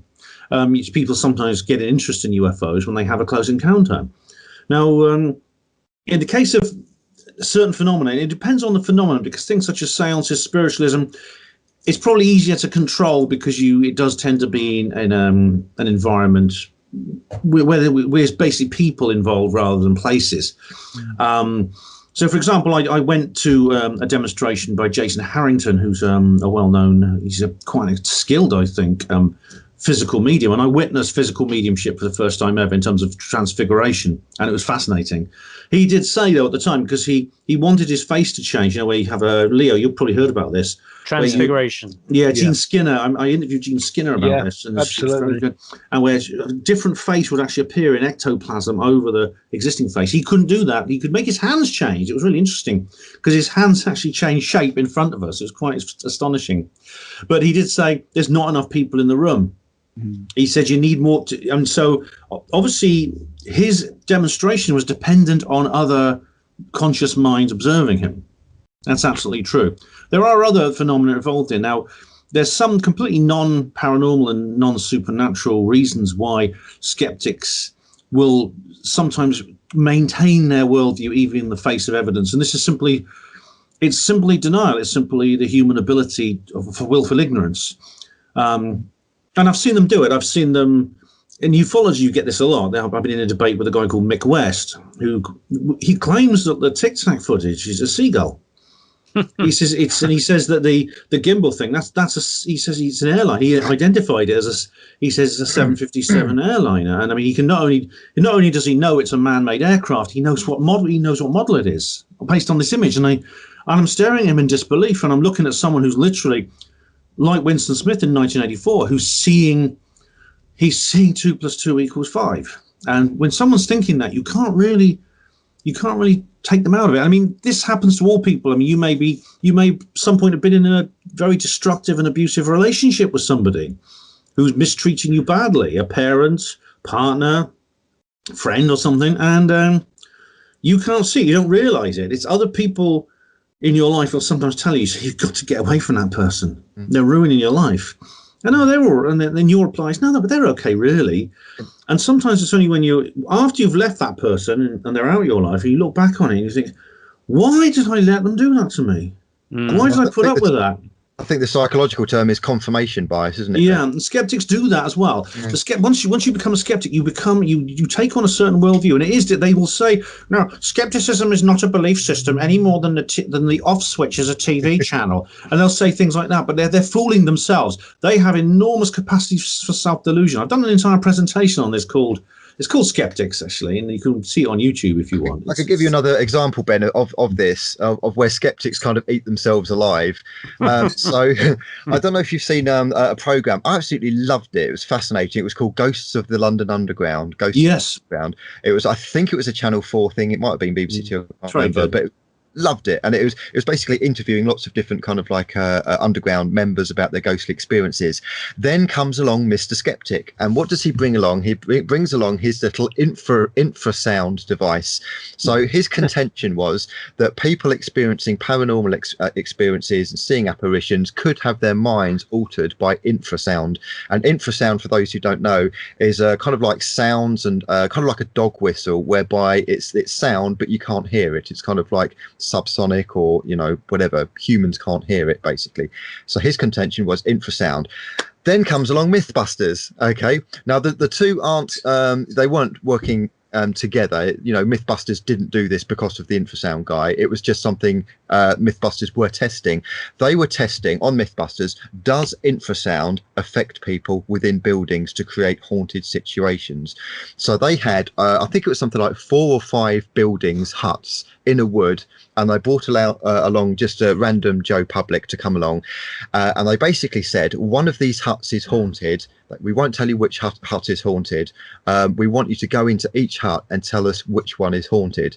people sometimes get an interest in UFOs when they have a close encounter. Now, in the case of certain phenomena, it depends on the phenomenon, because things such as seances, spiritualism, it's probably easier to control because it does tend to be in an environment where there's basically people involved rather than places. So, for example, I went to a demonstration by Jason Harrington, who's a well-known, he's quite skilled, I think, physical medium, and I witnessed physical mediumship for the first time ever in terms of transfiguration, and it was fascinating. He did say, though, at the time, because he wanted his face to change, where you have a Leo, you've probably heard about this. Transfiguration. Gene Skinner. I interviewed Gene Skinner about this. And absolutely. And where a different face would actually appear in ectoplasm over the existing face. He couldn't do that. He could make his hands change. It was really interesting because his hands actually changed shape in front of us. It was quite astonishing. But he did say there's not enough people in the room. He said you need more. And so obviously his demonstration was dependent on other conscious minds observing him. That's absolutely true. There are other phenomena involved in. Now, there's some completely non-paranormal and non-supernatural reasons why skeptics will sometimes maintain their worldview even in the face of evidence. And this is simply denial. It's simply the human ability for willful ignorance. And I've seen them do it. I've seen them in ufology. You get this a lot. I've been in a debate with a guy called Mick West, he claims that the Tic Tac footage is a seagull. He says he says that the gimbal thing he says it's an airline. He identified it as a 757 airliner, and I mean not only does he know it's a man-made aircraft, he knows what model it is based on this image, and I'm staring at him in disbelief, and I'm looking at someone who's literally like Winston Smith in 1984, he's seeing 2 + 2 = 5, and when someone's thinking that, you can't really take them out of it. I mean, this happens to all people. I mean, you may at some point have been in a very destructive and abusive relationship with somebody who's mistreating you badly, a parent, partner, friend or something, and you can't see it, you don't realize it. It's other people in your life will sometimes tell you, so you've got to get away from that person. They're ruining your life. And no, they're all, and then your reply is, no, but they're okay, really. And sometimes it's only when after you've left that person and they're out of your life, and you look back on it and you think, why did I let them do that to me? Why did I put up with that? I think the psychological term is confirmation bias, isn't it? Yeah, and skeptics do that as well. Yeah. Once you become a skeptic, you take on a certain worldview, and it is that they will say, no, skepticism is not a belief system any more than the off switch is a TV channel, and they'll say things like that. But they're fooling themselves. They have enormous capacity for self delusion. I've done an entire presentation on this called Skeptics, actually, and you can see it on YouTube if you want. I could give you another example, Ben, of this, of where skeptics kind of eat themselves alive. So I don't know if you've seen a program. I absolutely loved it. It was fascinating. It was called Ghosts of the London Underground. Yes. Underground. I think it was a Channel 4 thing. It might have been BBC 2. I can't remember, but loved it. And it was basically interviewing lots of different kind of like underground members about their ghostly experiences. Then comes along Mr. Skeptic, and what does he bring along? He brings along his little infrasound device. So his contention was that people experiencing paranormal experiences and seeing apparitions could have their minds altered by infrasound. And infrasound, for those who don't know, is kind of like sounds and kind of like a dog whistle, whereby it's sound but you can't hear it. It's kind of like subsonic, or whatever, humans can't hear it basically. So his contention was infrasound. Then comes along Mythbusters. Okay, now the two aren't they weren't working together. Mythbusters didn't do this because of the infrasound guy. It was just something Mythbusters were testing. They were testing on Mythbusters, does infrasound affect people within buildings to create haunted situations? So they had I think it was something like 4 or 5 buildings, huts in a wood, and they brought along just a random Joe public to come along, and they basically said, one of these huts is haunted. We won't tell you which hut is haunted. We want you to go into each hut and tell us which one is haunted.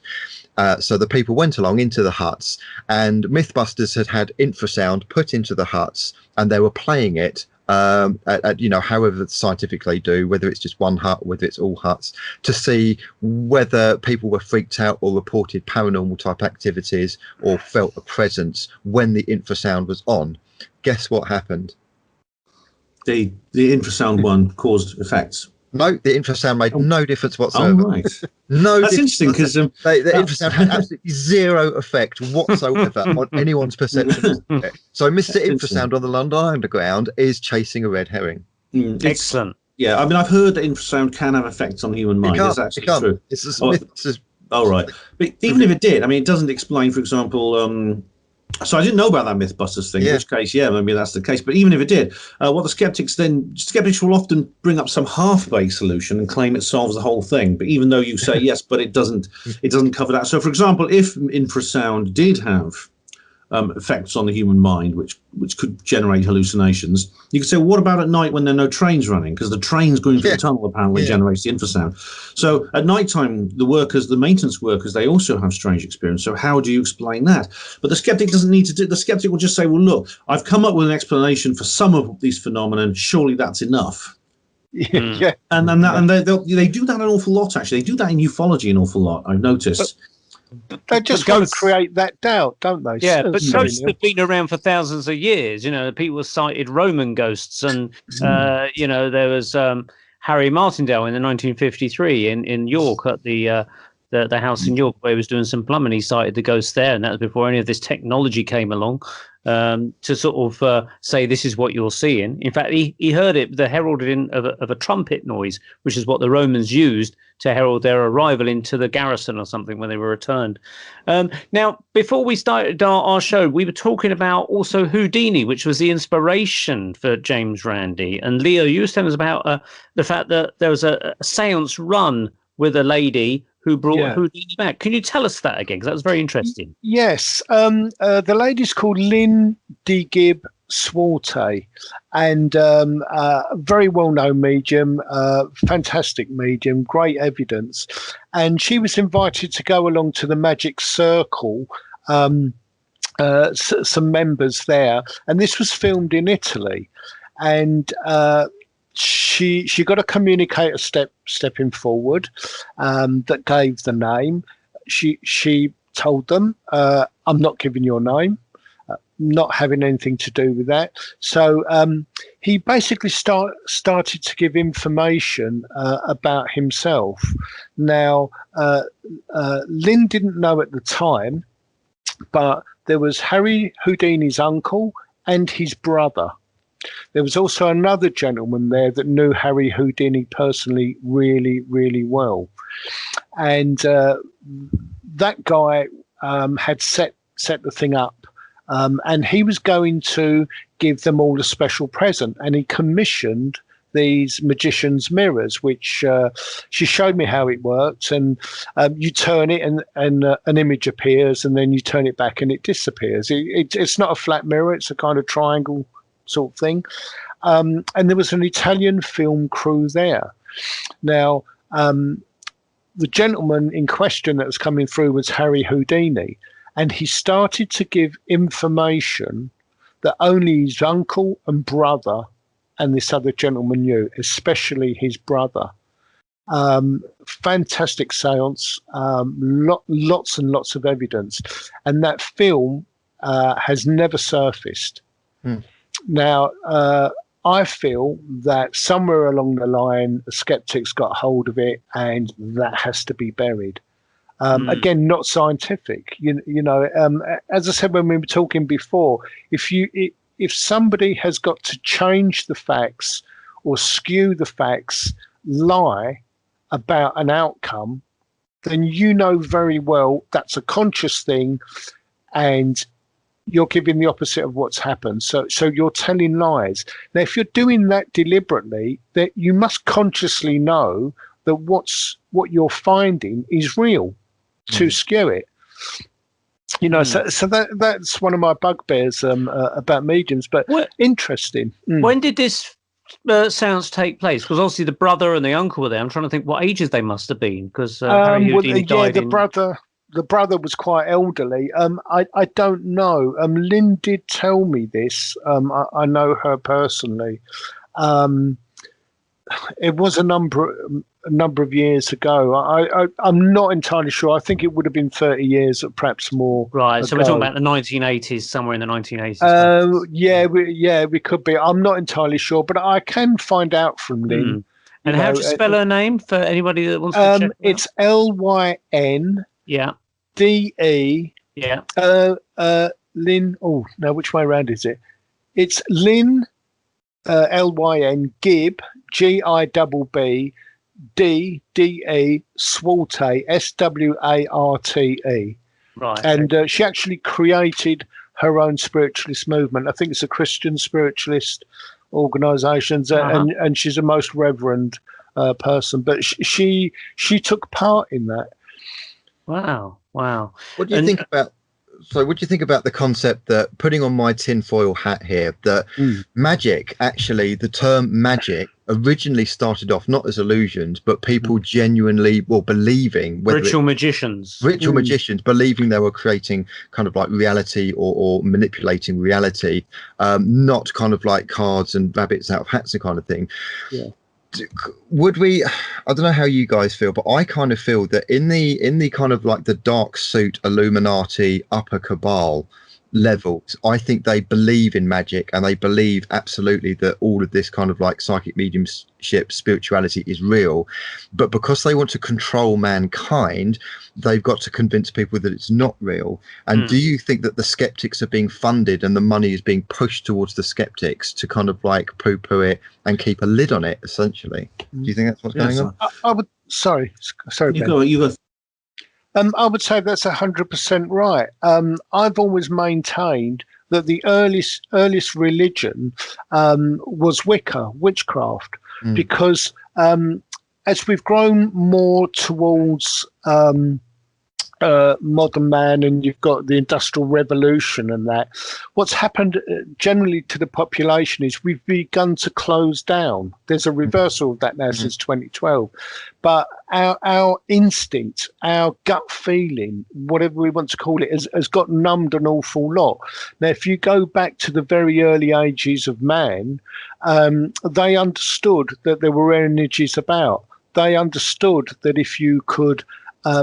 So the people went along into the huts, and Mythbusters had infrasound put into the huts, and they were playing it however scientific they do, whether it's just one hut, whether it's all huts, to see whether people were freaked out or reported paranormal type activities or felt a presence when the infrasound was on. Guess what happened? The infrasound one caused effects. No, the infrasound made no difference whatsoever. Oh, right. No, that's interesting because the infrasound had absolutely zero effect whatsoever on anyone's perception of it. So Mr. Infrasound on the London Underground is chasing a red herring. Excellent. Yeah, I mean, I've heard that infrasound can have effects on the human mind. Is that true? It's a myth. Right. But even if it did, I mean, it doesn't explain, for example, so I didn't know about that Mythbusters thing, in which case, maybe that's the case. But even if it did, what the skeptics will often bring up some half-baked solution and claim it solves the whole thing. But even though you say yes, but it doesn't cover that. So, for example, if infrasound did have effects on the human mind, which could generate hallucinations, you could say, well, what about at night when there are no trains running? Because the trains going through the tunnel apparently generates the infrasound. So at night time, the maintenance workers, they also have strange experience. So how do you explain that? But the skeptic doesn't need to do. The skeptic will just say, well, look, I've come up with an explanation for some of these phenomena. Surely that's enough. Yeah. And they do that an awful lot. Actually, they do that in ufology an awful lot. I've noticed. They just want to create that doubt, don't they? Yeah, but ghosts have been around for thousands of years. People cited Roman ghosts, and there was Harry Martindale in the 1953 in York at the house in York where he was doing some plumbing. He cited the ghost there, and that was before any of this technology came along to sort of say this is what you're seeing. In fact, he heard it, the heralding of a trumpet noise, which is what the Romans used to herald their arrival into the garrison or something when they were returned. Now, before we started our show, we were talking about also Houdini, which was the inspiration for James Randi. And Leo, you were telling us about the fact that there was a seance run with a lady who brought Houdini back. Can you tell us that again? Because that was very interesting. Yes. The lady's called Lynn de Gibb-Swarte, and very well-known medium, fantastic medium, great evidence. And she was invited to go along to the Magic Circle, some members there. And this was filmed in Italy. And she got a communicator stepping forward that gave the name. She told them, I'm not giving your name, not having anything to do with that. So he basically started to give information about himself. Now, Lynn didn't know at the time, but there was Harry Houdini's uncle and his brother. There was also another gentleman there that knew Harry Houdini personally really, really well. And that guy had set the thing up, and he was going to give them all a special present. And he commissioned these magician's mirrors, which she showed me how it worked. And you turn it and an image appears, and then you turn it back and it disappears. It's not a flat mirror. It's a kind of triangle sort of thing. And there was an Italian film crew there. Now, the gentleman in question that was coming through was Harry Houdini, and he started to give information that only his uncle and brother and this other gentleman knew, especially his brother. Fantastic seance, lots and lots of evidence. And that film has never surfaced. Now, I feel that somewhere along the line, the skeptics got hold of it, and that has to be buried. Again, not scientific. As I said when we were talking before, if somebody has got to change the facts or skew the facts, lie about an outcome, then you know very well that's a conscious thing, and you're giving the opposite of what's happened. So you're telling lies. Now, if you're doing that deliberately, that you must consciously know that what you're finding is real to skew it. So that's one of my bugbears about mediums, but interesting. When did this seance take place? Because obviously the brother and the uncle were there. I'm trying to think what ages they must have been, because Harry Houdini died the brother was quite elderly. I don't know. Lynn did tell me this. I know her personally. It was a number number of years ago. I'm not entirely sure. I think it would have been 30 years, or perhaps more. Right. ago. So we're talking about the 1980s, somewhere in the 1980s. We could be. I'm not entirely sure, but I can find out from Lynn. And how do you spell her name for anybody that wants to check? It's Lyn. Yeah. DE. Yeah. Lynn. Oh no, which way around is it? It's Lynn. Lyn Gibb GIBB DDE Swarte SWARTE. Right. And she actually created her own spiritualist movement. I think it's a Christian spiritualist organisation, and she's a most reverend person. But she took part in that. Wow. What do you think about? So what do you think about the concept that, putting on my tinfoil hat here, that magic, actually, the term magic originally started off not as illusions, but people genuinely, believing. Ritual magicians, believing they were creating kind of like reality or manipulating reality, not kind of like cards and rabbits out of hats and kind of thing. Yeah. Would we, I don't know how you guys feel, but I kind of feel that in the kind of like the dark suit Illuminati upper cabal levels, I think they believe in magic, and they believe absolutely that all of this kind of like psychic mediumship spirituality is real, but because they want to control mankind, they've got to convince people that it's not real. And do you think that the skeptics are being funded and the money is being pushed towards the skeptics to kind of like poo-poo it and keep a lid on it, essentially? Do you think that's what's going on? I would. Sorry. You go. I would say that's 100% right. I've always maintained that the earliest religion was Wicca, witchcraft, because as we've grown more towards modern man, and you've got the Industrial Revolution and that, what's happened generally to the population is we've begun to close down. There's a reversal of that now since 2012. But our instinct, our gut feeling, whatever we want to call it, has got numbed an awful lot. Now, if you go back to the very early ages of man, they understood that there were energies about. They understood that if you could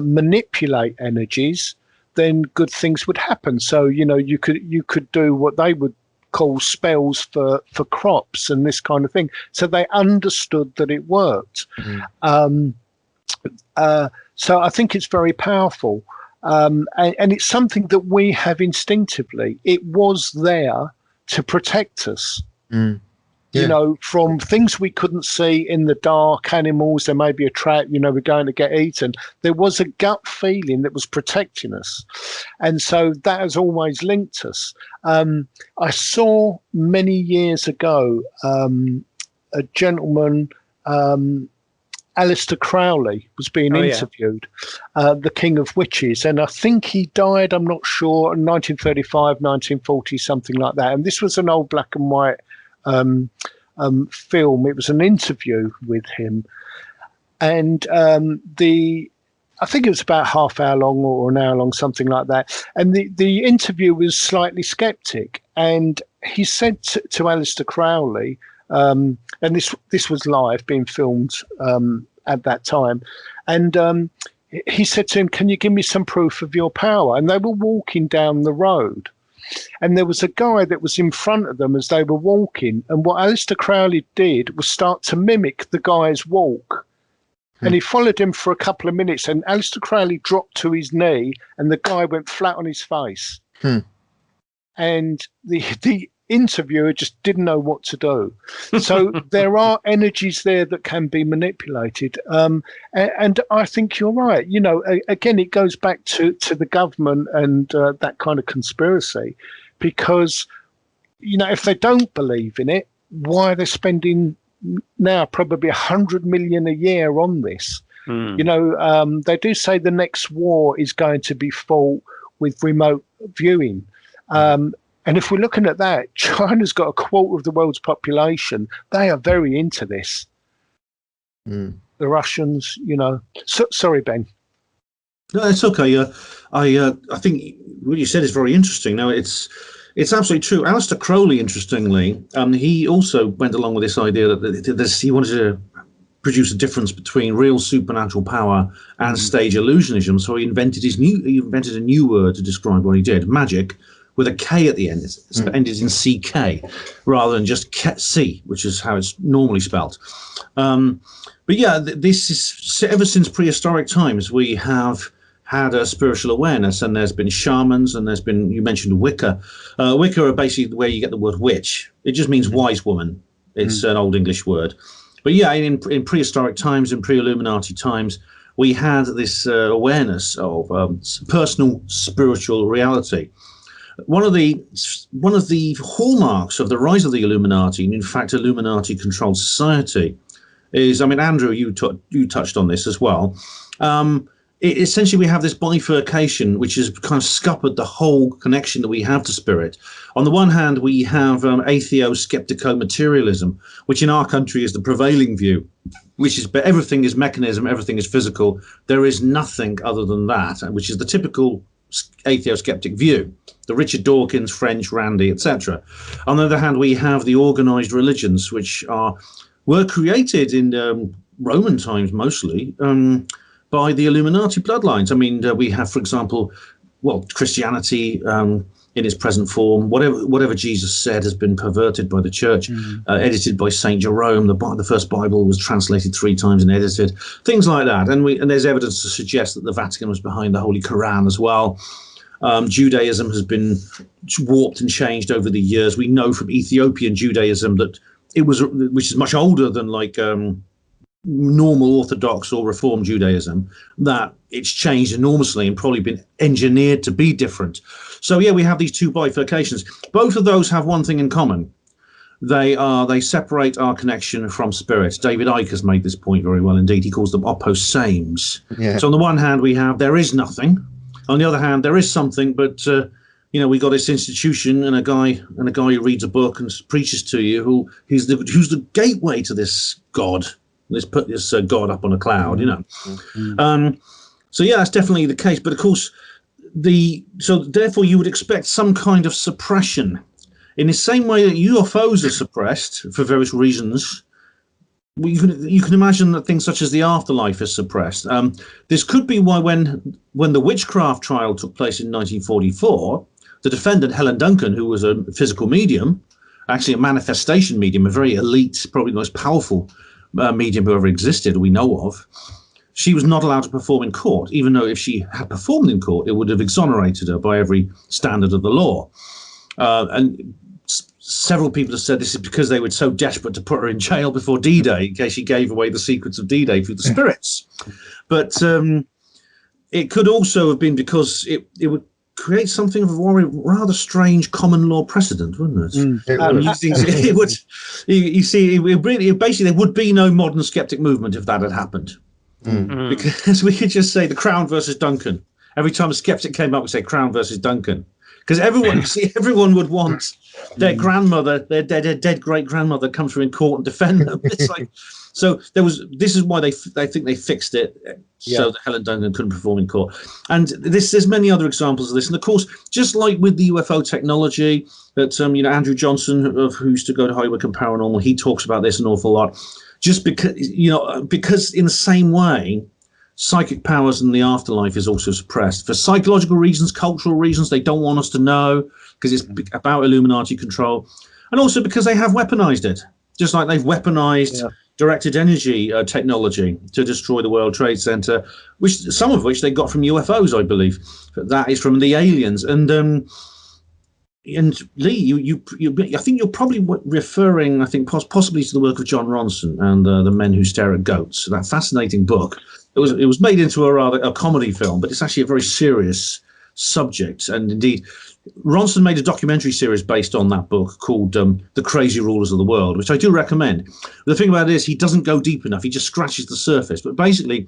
manipulate energies, then good things would happen. So you could do what they would call spells for crops and this kind of thing. So they understood that it worked. So I think it's very powerful, and it's something that we have instinctively. It was there to protect us. From things we couldn't see in the dark, animals, there may be a trap, we're going to get eaten. There was a gut feeling that was protecting us. And so that has always linked us. I saw many years ago a gentleman, Aleister Crowley, was being interviewed, the King of Witches. And I think he died, I'm not sure, in 1935, 1940, something like that. And this was an old black and white film. It was an interview with him, and I think it was about half hour long or an hour long, something like that. And the interview was slightly skeptic, and he said to Aleister Crowley, and this was live, being filmed at that time, and he said to him, "Can you give me some proof of your power?" And they were walking down the road, and there was a guy that was in front of them as they were walking. And what Aleister Crowley did was start to mimic the guy's walk. And he followed him for a couple of minutes, and Aleister Crowley dropped to his knee, and the guy went flat on his face. And the interviewer just didn't know what to do. So there are energies there that can be manipulated. And I think you're right. Again, it goes back to the government and that kind of conspiracy, because, if they don't believe in it, why are they spending now probably 100 million a year on this? They do say the next war is going to be fought with remote viewing. And if we're looking at that, China's got a quarter of the world's population. They are very into this. The Russians, sorry, Ben. No, it's okay. I think what you said is very interesting. Now, it's absolutely true. Aleister Crowley, interestingly, he also went along with this idea that he wanted to produce a difference between real supernatural power and stage illusionism. So he invented a new word to describe what he did: magic, with a K at the end. It's ended in CK rather than just C, which is how it's normally spelt. But yeah, this is ever since prehistoric times. We have had a spiritual awareness, and there's been shamans, and there's been, you mentioned Wicca. Wicca are basically where you get the word witch. It just means wise woman. It's an old English word. But yeah, in prehistoric times, in pre-Illuminati times, we had this awareness of personal spiritual reality. One of the hallmarks of the rise of the Illuminati, and in fact Illuminati-controlled society, is, I mean, Andrew, you touched on this as well. Essentially, we have this bifurcation, which has kind of scuppered the whole connection that we have to spirit. On the one hand, we have atheo-skeptico-materialism, which in our country is the prevailing view, which is everything is mechanism, everything is physical. There is nothing other than that, which is the typical atheo-skeptic view. The Richard Dawkins, French, Randi, etc. On the other hand, we have the organized religions, which were created in Roman times mostly, by the Illuminati bloodlines. I mean, we have, for example, Christianity in its present form. Whatever Jesus said has been perverted by the church, edited by Saint Jerome. The first Bible was translated 3 times and edited. Things like that. And there's evidence to suggest that the Vatican was behind the Holy Quran as well. Judaism has been warped and changed over the years. We know from Ethiopian Judaism that which is much older than like normal Orthodox or Reformed Judaism, that it's changed enormously and probably been engineered to be different. So yeah, we have these two bifurcations. Both of those have one thing in common. They separate our connection from spirit. David Icke has made this point very well indeed. He calls them opposames. Yeah. So on the one hand, we have there is nothing. On the other hand, there is something, but we got this institution and a guy who reads a book and preaches to you, who's the gateway to this God. Let's put this God up on a cloud, So yeah, that's definitely the case. But of course, therefore you would expect some kind of suppression, in the same way that UFOs are suppressed for various reasons. You can imagine that things such as the afterlife is suppressed. This could be why when the witchcraft trial took place in 1944, the defendant Helen Duncan, who was a physical medium, actually a manifestation medium, a very elite, probably the most powerful medium who ever existed we know of, she was not allowed to perform in court, even though if she had performed in court, it would have exonerated her by every standard of the law. And several people have said this is because they were so desperate to put her in jail before D-Day in case she gave away the secrets of D-Day through the spirits. But it could also have been because it would create something of a rather strange common law precedent, wouldn't it? It would. You see, basically there would be no modern skeptic movement if that had happened, because we could just say the Crown versus Duncan. Every time a skeptic came up, we say Crown versus Duncan, because everyone would want their grandmother, their dead great grandmother, come through in court and defend them. It's like. So this is why they think they fixed it so that Helen Duncan couldn't perform in court. And there's many other examples of this. And of course, just like with the UFO technology that, Andrew Johnson, who used to go to Hollywood and Paranormal, he talks about this an awful lot. Just because in the same way, psychic powers in the afterlife is also suppressed. For psychological reasons, cultural reasons, they don't want us to know because it's about Illuminati control. And also because they have weaponized it, just like they've weaponized directed energy technology to destroy the World Trade Center, some of which they got from UFOs, I believe. That is from the aliens. And Lee, I think you're probably referring, I think, possibly to the work of John Ronson and The Men Who Stare at Goats. That fascinating book. It was made into a comedy film, but it's actually a very serious subject. And indeed, Ronson made a documentary series based on that book called The Crazy Rulers of the World, which I do recommend. The thing about it is he doesn't go deep enough. He just scratches the surface. But basically,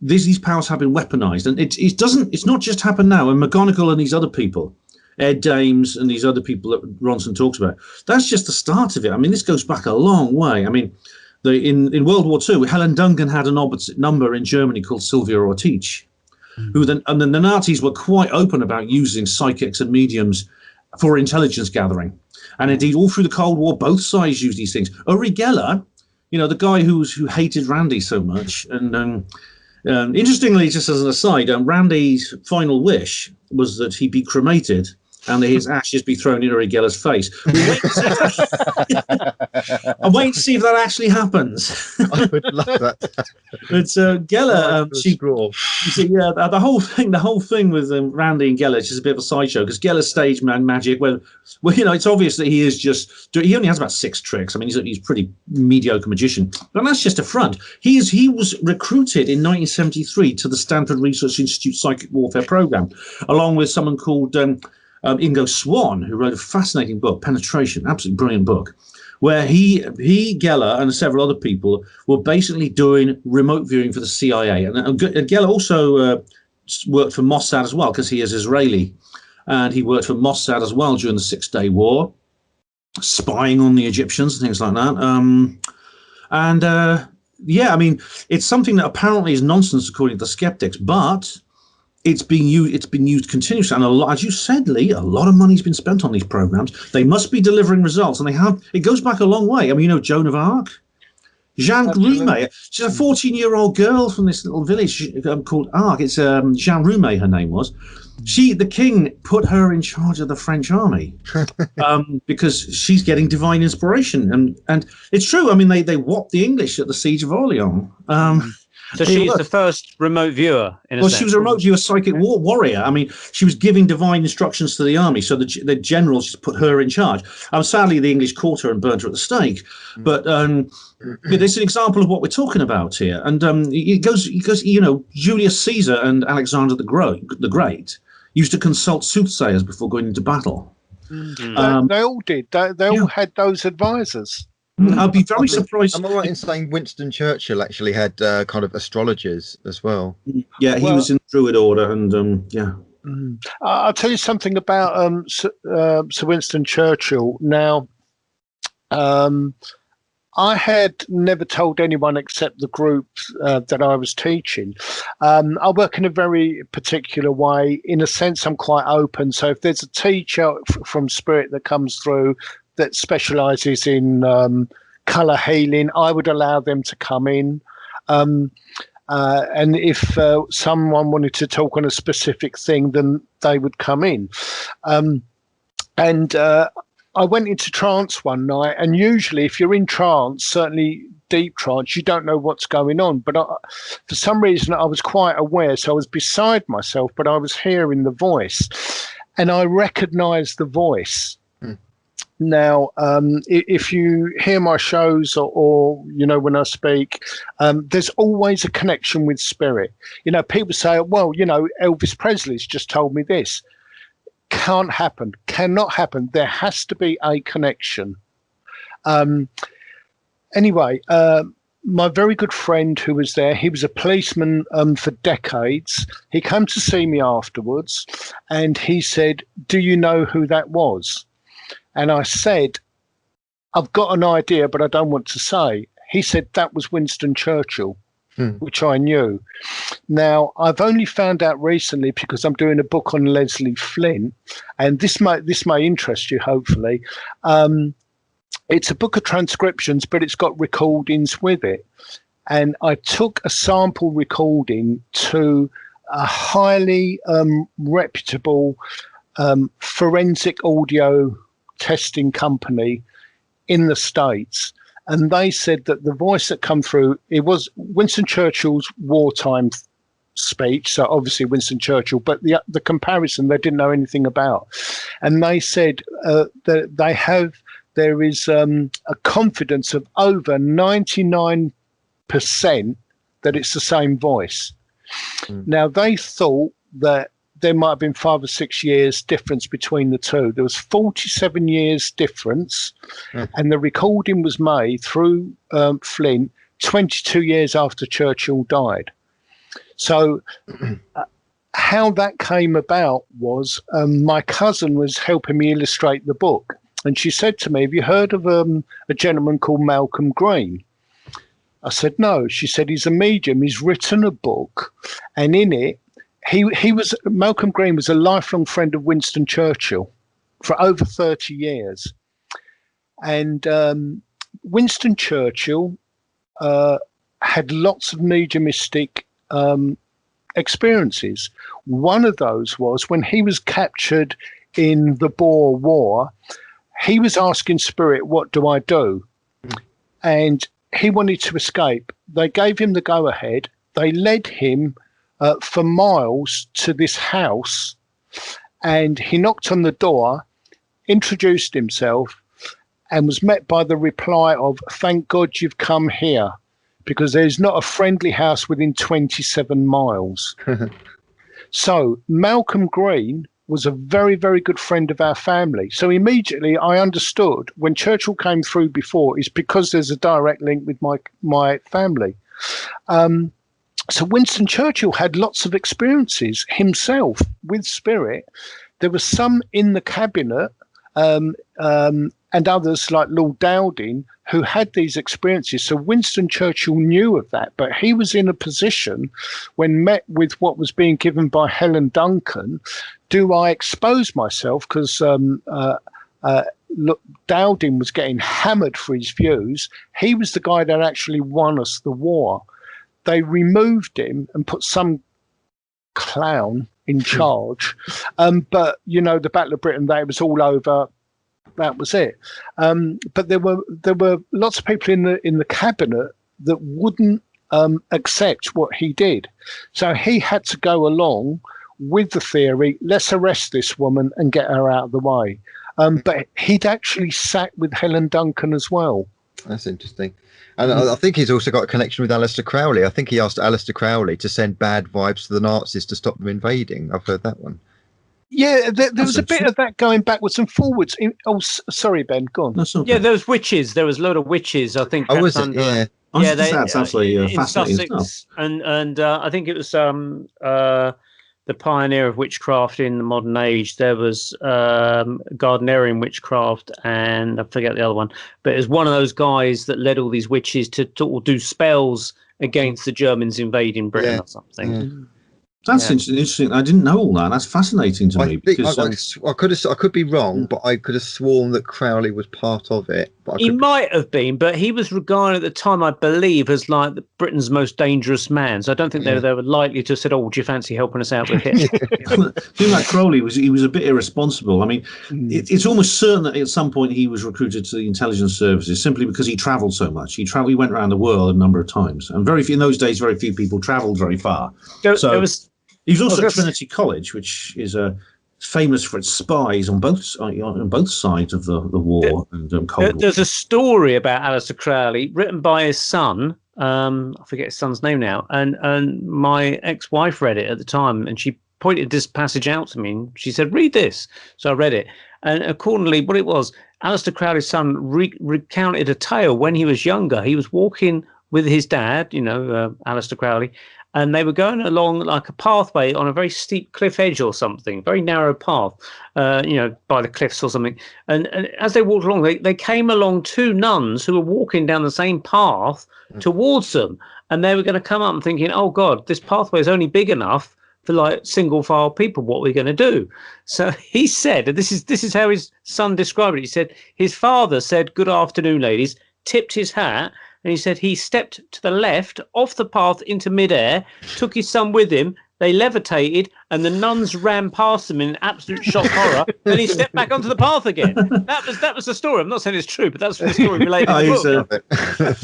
these powers have been weaponized. And it's not just happened now. And McGonagall and these other people, Ed Dames and these other people that Ronson talks about, that's just the start of it. I mean, this goes back a long way. I mean, in World War II, Helen Duncan had an opposite number in Germany called Sylvia Ortiz. And then the Nazis were quite open about using psychics and mediums for intelligence gathering. And indeed, all through the Cold War, both sides used these things. Uri Geller, the guy who hated Randy so much. And interestingly, just as an aside, Randy's final wish was that he be cremated and his ashes be thrown in Uri Geller's face. I'm waiting to see if that actually happens. I would love that. But Geller, the whole thing with Randy and Geller is just a bit of a sideshow, because Geller's stage magic, well, it's obvious that he only has about 6 tricks. I mean, he's a pretty mediocre magician, but that's just a front. He was recruited in 1973 to the Stanford Research Institute Psychic Warfare program, along with someone called Ingo Swann, who wrote a fascinating book, Penetration, absolutely brilliant book, where he, Geller, and several other people were basically doing remote viewing for the CIA. And Geller also worked for Mossad as well, because he is Israeli. And he worked for Mossad as well during the 6-Day War, spying on the Egyptians and things like that. I mean, it's something that apparently is nonsense according to the skeptics, but it's been used continuously, and as you said, Lee, a lot of money's been spent on these programs. They must be delivering results, and they have. It goes back a long way. I mean, Joan of Arc, Jeanne Roumet. She's a 14-year-old girl from this little village called Arc. It's Jeanne Roumet, her name was. The king put her in charge of the French army because she's getting divine inspiration, and it's true. I mean, they whopped the English at the Siege of Orleans. So she's the first remote viewer. She was a remote viewer, psychic warrior. I mean, she was giving divine instructions to the army, so the generals just put her in charge. Sadly, the English caught her and burnt her at the stake. But it's an example of what we're talking about here. And it goes. Julius Caesar and Alexander the Great used to consult soothsayers before going into battle. They all did. They all had those advisors. I'd be very surprised. Am I right in saying Winston Churchill actually had kind of astrologers as well? Yeah, he was in the Druid order, and I'll tell you something about Sir Winston Churchill. Now, I had never told anyone except the group that I was teaching. I work in a very particular way. In a sense, I'm quite open. So if there's a teacher from Spirit that comes through that specializes in color healing, I would allow them to come in. And if someone wanted to talk on a specific thing, then they would come in. I went into trance one night, and usually if you're in trance, certainly deep trance, you don't know what's going on. But for some reason, I was quite aware, so I was beside myself, but I was hearing the voice, and I recognized the voice. Now, if you hear my shows or when I speak, there's always a connection with spirit. People say, well, Elvis Presley's just told me this. Can't happen, cannot happen. There has to be a connection. Anyway, my very good friend who was there, he was a policeman for decades. He came to see me afterwards, and he said, do you know who that was? And I said, I've got an idea, but I don't want to say. He said that was Winston Churchill, which I knew. Now, I've only found out recently because I'm doing a book on Leslie Flint, and this may interest you, hopefully. It's a book of transcriptions, but it's got recordings with it. And I took a sample recording to a highly reputable forensic audio testing company in the States, and they said that the voice that come through, it was Winston Churchill's wartime speech, so obviously Winston Churchill, but the comparison they didn't know anything about, and they said that there is a confidence of over 99% that it's the same voice. Now, they thought that there might have been 5 or 6 years difference between the two. There was 47 years difference, and the recording was made through Flint 22 years after Churchill died. So how that came about was my cousin was helping me illustrate the book, and she said to me, have you heard of a gentleman called Malcolm Green? I said, no. She said, he's a medium. He's written a book, and in it, Malcolm Green was a lifelong friend of Winston Churchill for over 30 years. And Winston Churchill had lots of mediumistic experiences. One of those was when he was captured in the Boer War. He was asking Spirit, "What do I do?" And he wanted to escape. They gave him the go-ahead. They led him for miles to this house, and he knocked on the door, introduced himself, and was met by the reply of, "Thank God you've come here, because there's not a friendly house within 27 miles." So Malcolm Green was a very, very good friend of our family. So immediately I understood when Churchill came through before, it's because there's a direct link with my family. So Winston Churchill had lots of experiences himself with spirit. There were some in the cabinet and others like Lord Dowding who had these experiences. So Winston Churchill knew of that, but he was in a position when met with what was being given by Helen Duncan. Do I expose myself? Because Dowding was getting hammered for his views. He was the guy that actually won us the war. They removed him and put some clown in charge. But, you know, the Battle of Britain, that was all over. That was it. But there were lots of people in the cabinet that wouldn't accept what he did. So he had to go along with the theory, let's arrest this woman and get her out of the way. But he'd actually sat with Helen Duncan as well. That's interesting. And I think he's also got a connection with Aleister Crowley. I think he asked Aleister Crowley to send bad vibes to the Nazis to stop them invading. I've heard that one. Yeah, there was a bit of that going backwards and forwards. Sorry, Ben, go on. Yeah, there was witches. There was a load of witches. I think. Oh, was it? Yeah. Yeah, that's absolutely fascinating Sussex, stuff. And I think it was the pioneer of witchcraft in the modern age. There was Gardnerian witchcraft, and I forget the other one. But it was one of those guys that led all these witches to do spells against the Germans invading Britain or something. Yeah. That's interesting. I didn't know all that. That's fascinating to me. Because I could be wrong, but I could have sworn that Crowley was part of it. But he might have been, but he was regarded at the time, I believe, as like Britain's most dangerous man. So I don't think they were likely to have said, "Oh, do you fancy helping us out with Hitler?" The thing about Crowley was he was a bit irresponsible. I mean, it's almost certain that at some point he was recruited to the intelligence services simply because he travelled so much. He went around the world a number of times, and in those days, very few people travelled very far. He was also at Trinity College, which is famous for its spies on both sides of the war and Cold War. There's a story about Aleister Crowley written by his son. I forget his son's name now. And my ex-wife read it at the time, and she pointed this passage out to me. And she said, "Read this." So I read it. And accordingly, what it was, Aleister Crowley's son recounted a tale when he was younger. He was walking with his dad, Aleister Crowley, and they were going along like a pathway on a very steep cliff edge or something, very narrow path, by the cliffs or something. And as they walked along, they came along two nuns who were walking down the same path towards them. And they were going to come up and thinking, "Oh, God, this pathway is only big enough for like single file people. What are we going to do?" So he said, and this is how his son described it. He said his father said, "Good afternoon, ladies," tipped his hat. And he said he stepped to the left off the path into midair, took his son with him. They levitated, and the nuns ran past them in absolute shock horror. Then he stepped back onto the path again. That was the story. I'm not saying it's true, but that's the story related to the book.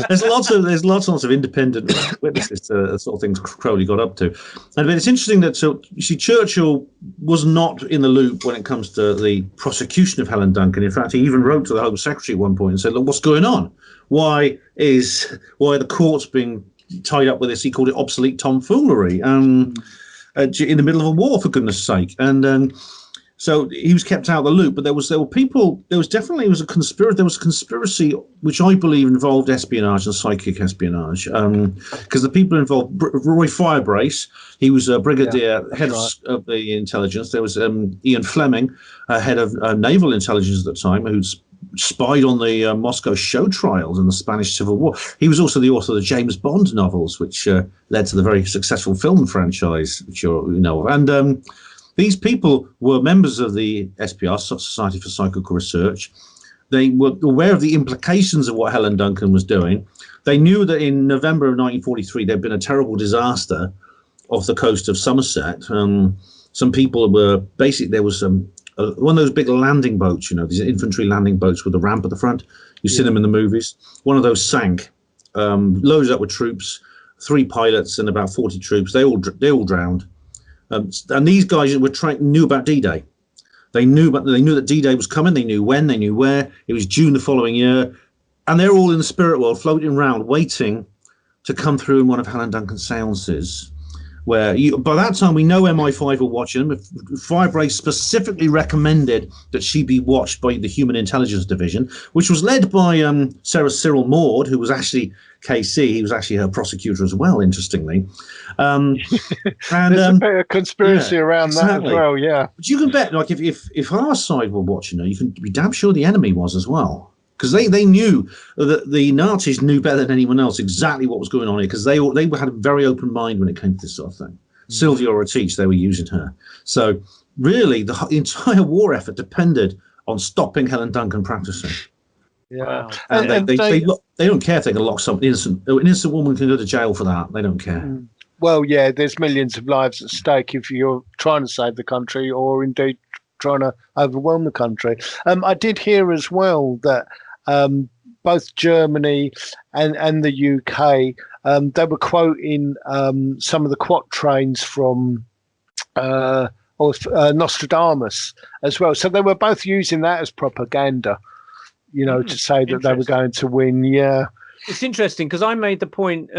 There's lots of independent witnesses to the sort of things Crowley got up to. And it's interesting that you see, Churchill was not in the loop when it comes to the prosecution of Helen Duncan. In fact, he even wrote to the Home Secretary at one point and said, "Look, what's going on? Why the court's being tied up with this?" He called it obsolete tomfoolery. In the middle of a war, for goodness sake. And so he was kept out of the loop. But there was a conspiracy which I believe involved espionage and psychic espionage. Because the people involved, Roy Firebrace, he was a brigadier, head of the intelligence. There was Ian Fleming, head of naval intelligence at the time, who'd spied on the Moscow show trials in the Spanish Civil War. He was also the author of the James Bond novels, which led to the very successful film franchise, which you know of. And these people were members of the SPR, Society for Psychical Research. They were aware of the implications of what Helen Duncan was doing. They knew that in November of 1943 there'd been a terrible disaster off the coast of Somerset. Some people were basically, there was one of those big landing boats, these infantry landing boats with a ramp at the front. You see them in the movies. One of those sank, loaded up with troops, 3 pilots and about 40 troops. They all drowned. And these guys knew about D-Day. They knew that D-Day was coming. They knew when. They knew where. It was June the following year, and they're all in the spirit world, floating around, waiting to come through in one of Helen Duncan's seances. Where by that time we know MI5 were watching them. Firebrace specifically recommended that she be watched by the Human Intelligence Division, which was led by Sarah Cyril Maud, who was actually KC. He was actually her prosecutor as well, interestingly. And there's a bit of conspiracy around that as well, yeah. But you can bet, like, if our side were watching her, you can be damn sure the enemy was as well. Because they knew that the Nazis knew better than anyone else exactly what was going on here, because they had a very open mind when it came to this sort of thing. Sylvia Ortiz, they were using her. So really, the entire war effort depended on stopping Helen Duncan practicing. Yeah, and they don't care if they can lock some innocent woman can go to jail for that. They don't care. Well, yeah, there's millions of lives at stake if you're trying to save the country, or indeed trying to overwhelm the country. I did hear as well that both Germany and the UK, they were quoting some of the quatrains from Nostradamus as well. So they were both using that as propaganda, to say that they were going to win. Yeah. It's interesting because I made the point,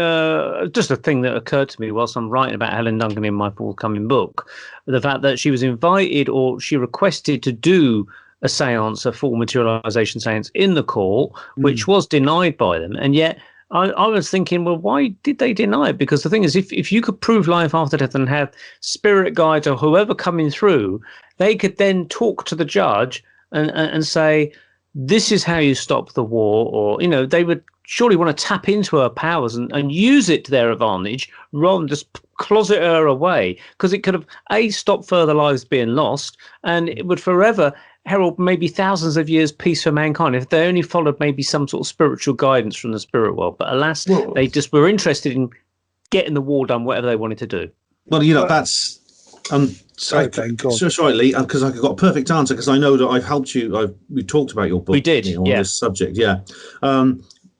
just a thing that occurred to me whilst I'm writing about Helen Duncan in my forthcoming book, the fact that she was invited, or she requested to do a seance, a full materialization seance in the court, which was denied by them. And yet I was thinking, well, why did they deny it? Because the thing is, if you could prove life after death and have spirit guides or whoever coming through, they could then talk to the judge and say, this is how you stop the war, or, they would surely want to tap into her powers and use it to their advantage rather than just closet her away, because it could have, stopped further lives being lost, and it would forever herald maybe thousands of years peace for mankind if they only followed maybe some sort of spiritual guidance from the spirit world. But alas, they just were interested in getting the war done, whatever they wanted to do. Well, that's sorry, Lee, because I got a perfect answer, because I know that I've helped you. We talked about your book. We did, on this subject. Yeah.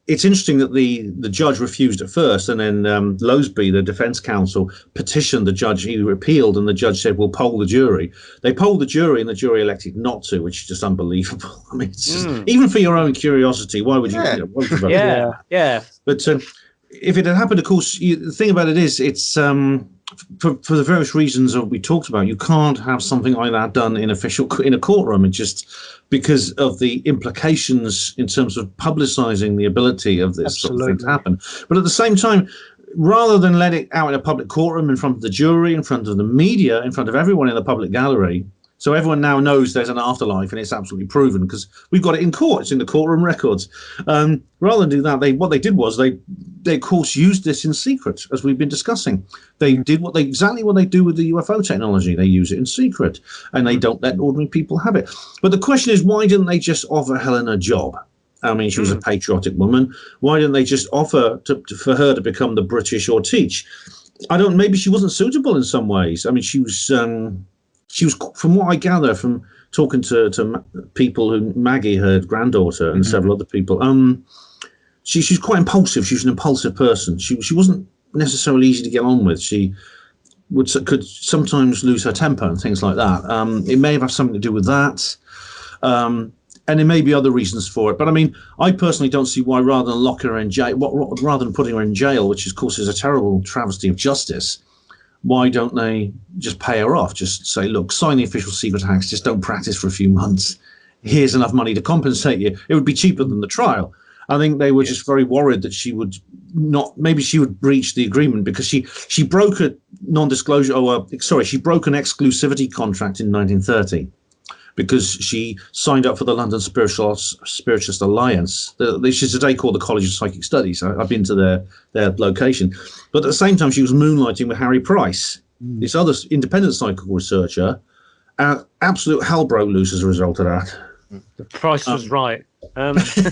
It's interesting that the judge refused at first, and then Loseby, the defense counsel, petitioned the judge. He appealed, and the judge said, we'll poll the jury. They polled the jury, and the jury elected not to, which is just unbelievable. I mean, it's just, even for your own curiosity, why would you? Yeah. But if it had happened, of course, the thing about it is, it's for the various reasons that we talked about, you can't have something like that done in a courtroom. It's just because of the implications in terms of publicizing the ability of this sort of thing to happen. But at the same time, rather than let it out in a public courtroom in front of the jury, in front of the media, in front of everyone in the public gallery, so everyone now knows there's an afterlife, and it's absolutely proven because we've got it in court. It's in the courtroom records. Rather than do that, what they did was they of course used this in secret, as we've been discussing. They did exactly what they do with the UFO technology. They use it in secret, and they don't let ordinary people have it. But the question is, why didn't they just offer Helen a job? I mean, she was a patriotic woman. Why didn't they just offer for her to become the British or teach? Maybe she wasn't suitable in some ways. I mean, she was, from what I gather from talking to people, Maggie, her granddaughter, and several other people, she's quite impulsive. She was an impulsive person. She wasn't necessarily easy to get on with. She could sometimes lose her temper and things like that. It may have something to do with that. And there may be other reasons for it. But I mean, I personally don't see why, rather than lock her in jail, rather than putting her in jail, which of course is a terrible travesty of justice, why don't they just pay her off? Just say, look, sign the official secret acts, just don't practice for a few months. Here's enough money to compensate you. It would be cheaper than the trial. I think they were just very worried that she would breach the agreement, because she broke a non-disclosure, she broke an exclusivity contract in 1930 because she signed up for the London Spiritualist Alliance, which is today called the College of Psychic Studies. I've been to their location. But at the same time, she was moonlighting with Harry Price, this other independent psychical researcher. Absolute hell broke loose as a result of that. The price was right.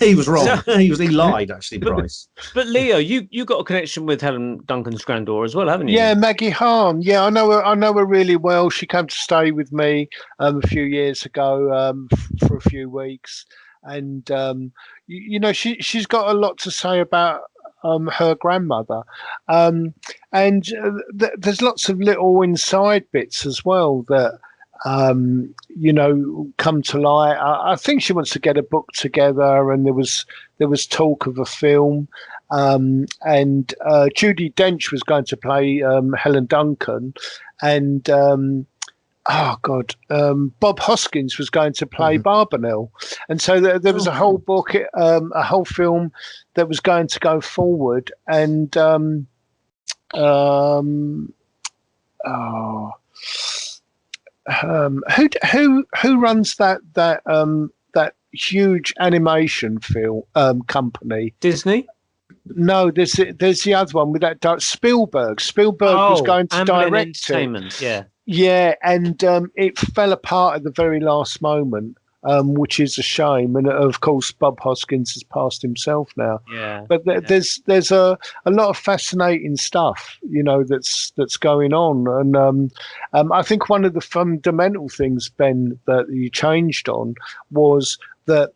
He was wrong. He lied, actually, Price. But Leo, you got a connection with Helen Duncan's granddaughter as well, haven't you? Yeah, Maggie Hahn. Yeah, I know her really well. She came to stay with me a few years ago for a few weeks, and she's got a lot to say about her grandmother, and there's lots of little inside bits as well that come to light. I think she wants to get a book together, and there was talk of a film, and Judi Dench was going to play Helen Duncan, and Bob Hoskins was going to play Barbanel, and so there was a whole book, a whole film that was going to go forward, and who runs that huge animation film company? Disney? No, there's the other one with that Spielberg. Spielberg was going to direct it. Yeah, and it fell apart at the very last moment, which is a shame. And of course, Bob Hoskins has passed himself now. Yeah, but there's a lot of fascinating stuff, that's going on. And I think one of the fundamental things, Ben, that you changed on was that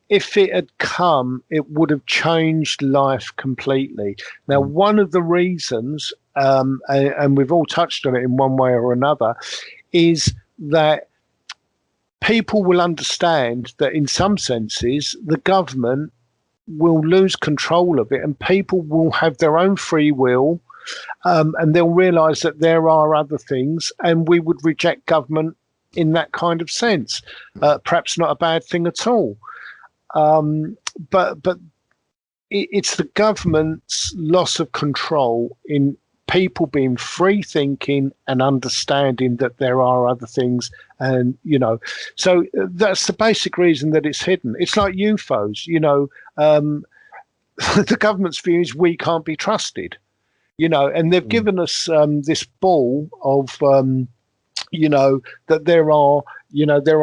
if it had come, it would have changed life completely. Now, one of the reasons, and we've all touched on it in one way or another, is that people will understand that in some senses the government will lose control of it, and people will have their own free will, and they'll realise that there are other things, and we would reject government in that kind of sense. Perhaps not a bad thing at all. But it's the government's loss of control in people being free thinking and understanding that there are other things, and so that's the basic reason that it's hidden. It's like UFOs, the government's view is we can't be trusted, and they've given us this ball of that there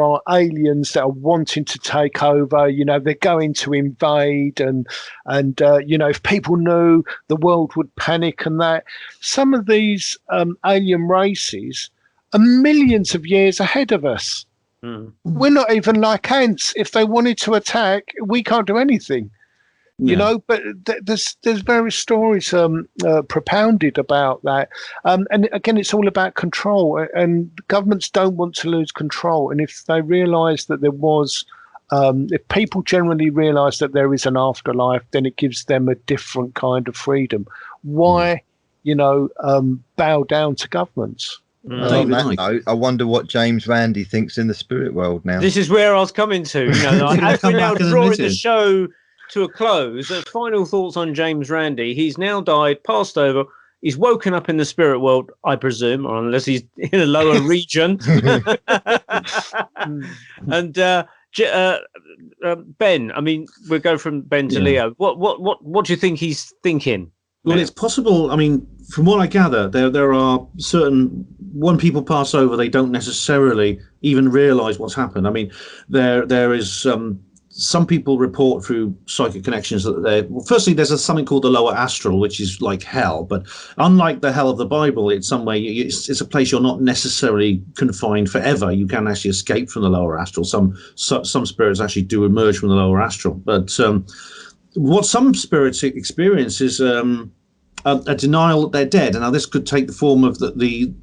are aliens that are wanting to take over. They're going to invade, and if people knew, the world would panic. And that some of these alien races are millions of years ahead of us. We're not even like ants. If they wanted to attack, we can't do anything. But there's various stories propounded about that, and again, it's all about control, and governments don't want to lose control. And if they realise that there was, if people generally realise that there is an afterlife, then it gives them a different kind of freedom. Why, bow down to governments? On that note, I wonder what James Randi thinks in the spirit world now. This is where I was coming to. As we're now drawing the show to a close, final thoughts on James Randi. He's now died, passed over. He's woken up in the spirit world, I presume, or unless he's in a lower region. And Ben, I mean, we'll go from Ben to Leo. What do you think he's thinking? Well, it's possible. I mean, from what I gather, there are certain, when people pass over, they don't necessarily even realise what's happened. I mean, there is some people report through psychic connections that firstly, there's something called the lower astral, which is like hell. But unlike the hell of the Bible, it's some way it's a place you're not necessarily confined forever. You can actually escape from the lower astral. Some spirits actually do emerge from the lower astral. But what some spirits experience is a denial that they're dead. And now this could take the form of the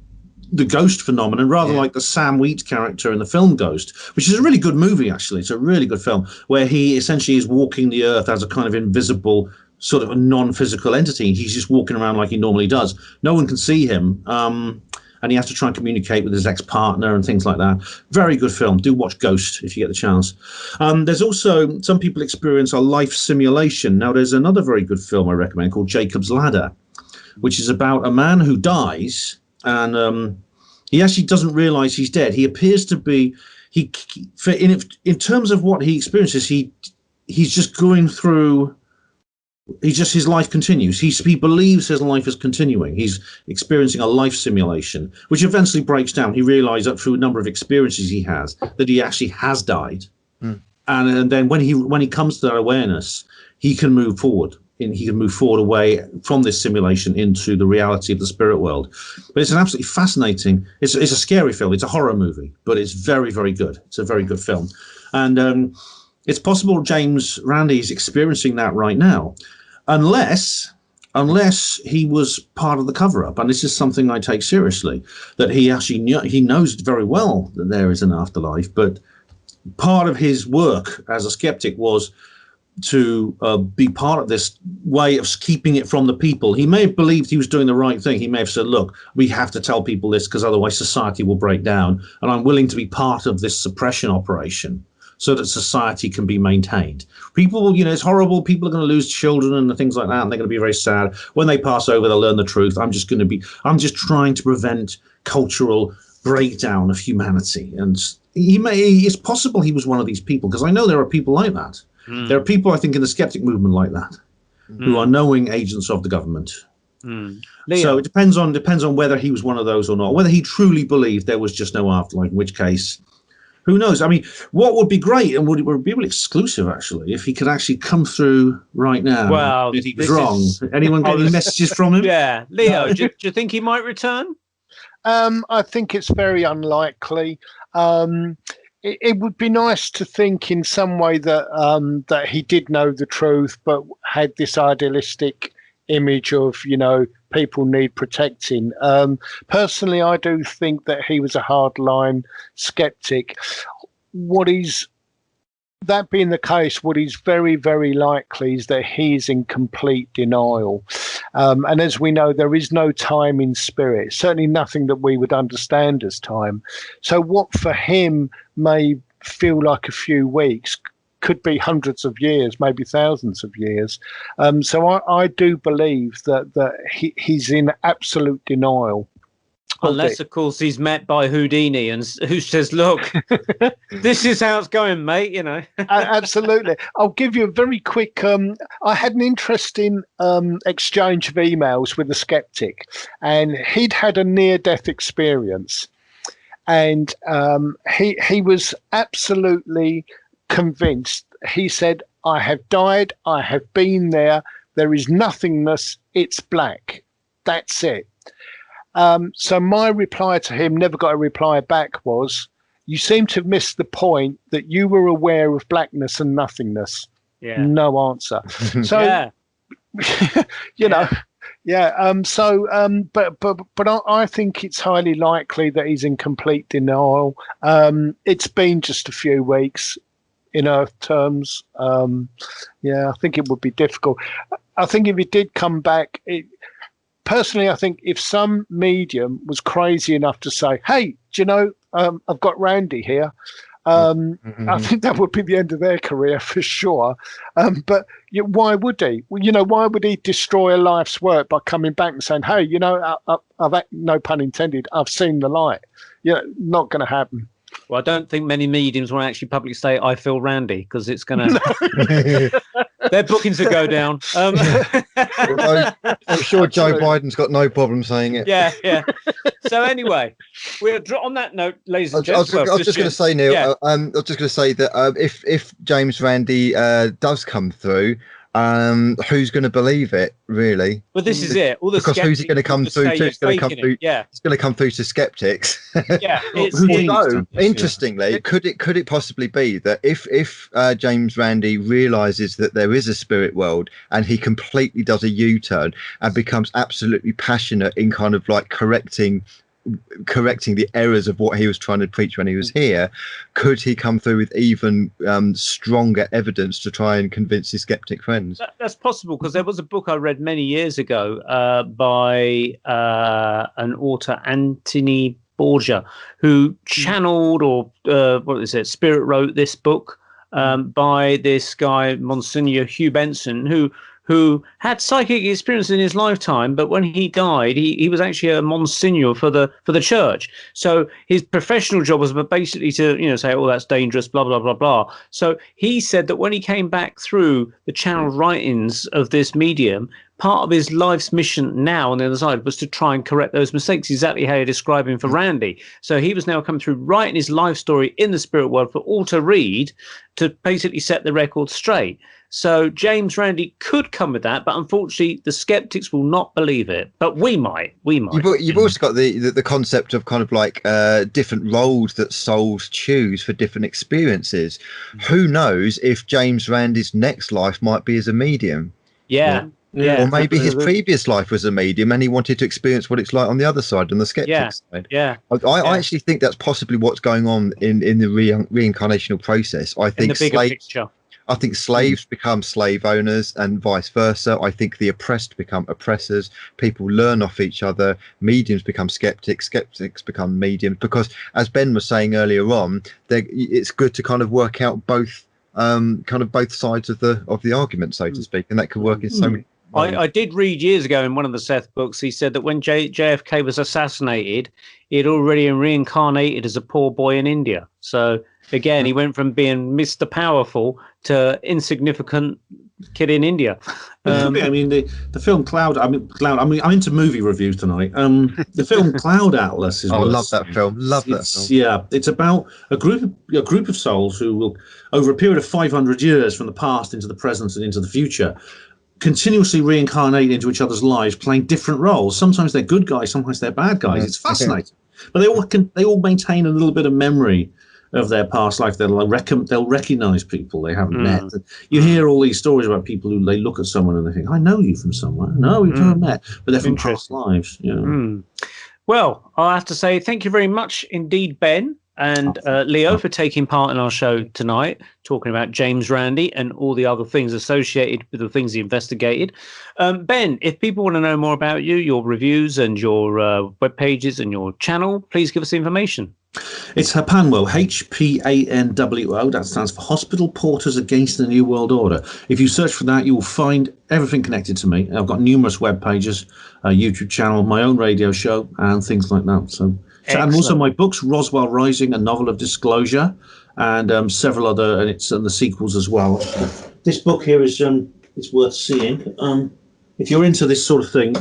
ghost phenomenon, rather like the Sam Wheat character in the film Ghost, which is a really good movie, actually. It's a really good film where he essentially is walking the earth as a kind of invisible, sort of a non-physical entity. He's just walking around like he normally does. No one can see him, and he has to try and communicate with his ex-partner and things like that. Very good film. Do watch Ghost if you get the chance. There's also, some people experience a life simulation. Now, there's another very good film I recommend called Jacob's Ladder, which is about a man who dies, and he actually doesn't realize he's dead. He appears to be, in terms of what he experiences, he's just going through, his life continues. He believes his life is continuing. He's experiencing a life simulation, which eventually breaks down. He realizes that through a number of experiences he has, that he actually has died. And then when he comes to that awareness, he can move forward. He can move forward away from this simulation into the reality of the spirit world. But it's an absolutely fascinating. It's a scary film. It's a horror movie, but it's very, very good. It's a very good film, and it's possible James Randi is experiencing that right now, unless he was part of the cover-up. And this is something I take seriously, that he actually he knows very well that there is an afterlife, but part of his work as a skeptic was to be part of this way of keeping it from the people. He may have believed he was doing the right thing. He may have said, look, we have to tell people this because otherwise society will break down, and I'm willing to be part of this suppression operation so that society can be maintained. People, it's horrible. People are going to lose children and things like that, and they're going to be very sad. When they pass over, they'll learn the truth. I'm just trying to prevent cultural breakdown of humanity. And it's possible he was one of these people, because I know there are people like that. There are people, I think, in the skeptic movement like that, who are knowing agents of the government. So it depends on whether he was one of those or not, whether he truly believed there was just no afterlife, in which case, who knows? I mean, what would be great, and would be really exclusive, actually, if he could actually come through right now. Well, if he was wrong. Anyone get any messages from him? Yeah. Leo, do you think he might return? I think it's very unlikely. It would be nice to think in some way that that he did know the truth, but had this idealistic image of, people need protecting. Personally, I do think that he was a hardline skeptic. That being the case, what is very, very likely is that he's in complete denial. And as we know, there is no time in spirit, certainly nothing that we would understand as time. So what for him may feel like a few weeks could be hundreds of years, maybe thousands of years. So I do believe that he's in absolute denial. Unless, of course, he's met by Houdini and who says, look, this is how it's going, mate, Absolutely. I'll give you a very quick... I had an interesting exchange of emails with a skeptic, and he'd had a near-death experience. And he was absolutely convinced. He said, I have died, I have been there, there is nothingness, it's black. That's it. So my reply to him, never got a reply back, was, you seem to have missed the point that you were aware of blackness and nothingness. Yeah. No answer. So, but I think it's highly likely that he's in complete denial. It's been just a few weeks in Earth terms. I think it would be difficult. I think if he did come back, personally, I think if some medium was crazy enough to say, hey, do you know, I've got Randi here, I think that would be the end of their career for sure. But why would he? Why would he destroy a life's work by coming back and saying, hey, I've no pun intended, I've seen the light? Not going to happen. Well, I don't think many mediums will actually publicly say, I feel Randi, because it's going to... Their bookings will go down. I'm sure Joe Biden's got no problem saying it. Yeah. So anyway, on that note, ladies and gentlemen... I was just going to say, Neil, I was just going to say that if James Randi does come through, who's going to believe it, really? But this is it. Because who's he going to come through to? It's going to come through. Yeah, it's going to come through to skeptics. Yeah. Although, interestingly, could it possibly be that if James Randi realizes that there is a spirit world and he completely does a U-turn and becomes absolutely passionate in kind of like correcting the errors of what he was trying to preach when he was here, could he come through with even stronger evidence to try and convince his skeptic friends? That's possible, because there was a book I read many years ago by an author, Anthony Borgia, who channeled spirit wrote this book by this guy, Monsignor Hugh Benson, who who had psychic experience in his lifetime, but when he died, he was actually a monsignor for the church. So his professional job was basically to say, oh, that's dangerous, blah blah blah blah. So he said that when he came back through the channeled writings of this medium, part of his life's mission now on the other side was to try and correct those mistakes, exactly how you describe him for Randi. So he was now come through writing his life story in the spirit world for all to read, to basically set the record straight. So James Randi could come with that, but unfortunately the skeptics will not believe it. But we might. You've also got the concept of kind of like different roles that souls choose for different experiences. Who knows if James Randi's next life might be as a medium? Yeah. Or maybe his previous life was a medium and he wanted to experience what it's like on the other side, on the skeptic side. I actually think that's possibly what's going on in the reincarnational process. I think slaves become slave owners and vice versa. I think the oppressed become oppressors. People learn off each other. Mediums become skeptics. Skeptics become mediums. Because, as Ben was saying earlier on, it's good to kind of work out both sides of the argument, so to speak, and that could work in so many. I did read years ago in one of the Seth books, he said that when JFK was assassinated, he had already reincarnated as a poor boy in India. So again, he went from being Mr. Powerful to insignificant kid in India. I mean, the film Cloud. I'm into movie reviews tonight. The film Cloud Atlas is. I love that film. Yeah, it's about a group of souls who will, over a period of 500 years, from the past into the present and into the future, continuously reincarnate into each other's lives, playing different roles. Sometimes they're good guys, sometimes they're bad guys. It's fascinating, but they all maintain a little bit of memory of their past life. They'll recognize people they haven't met. And you hear all these stories about people who they look at someone and they think, I know you from somewhere. No, we've never met, but they're from past lives. Well, I have to say thank you very much indeed, Ben and Leo, for taking part in our show tonight, talking about James Randi and all the other things associated with the things he investigated. Ben, if people want to know more about you, your reviews and your web pages and your channel, please give us the information. It's HPANWO, HPANWO. That stands for Hospital Porters Against the New World Order. If you search for that, you will find everything connected to me. I've got numerous web pages, a YouTube channel, my own radio show, and things like that. So, and also my books, Roswell Rising, a novel of disclosure, and several other, and the sequels as well. This book here is it's worth seeing. If you're into this sort of thing,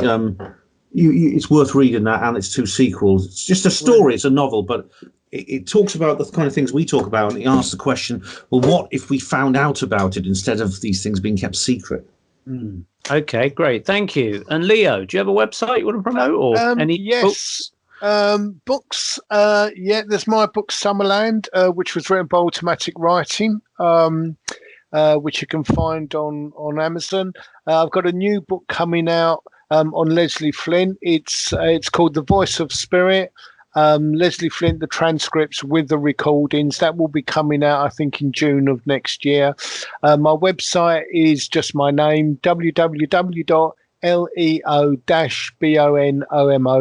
it's worth reading that, and its two sequels. It's just a story, it's a novel, but it talks about the kind of things we talk about, and it asks the question, well, what if we found out about it instead of these things being kept secret? Okay, great. Thank you. And Leo, do you have a website you want to promote, or any books? Books. There's my book Summerland, which was written by Automatic Writing, which you can find on Amazon. I've got a new book coming out on Leslie Flint. It's called The Voice of Spirit. Leslie Flint, the transcripts with the recordings, that will be coming out, I think, in June of next year. My website is just my name, www.leo-bonomo.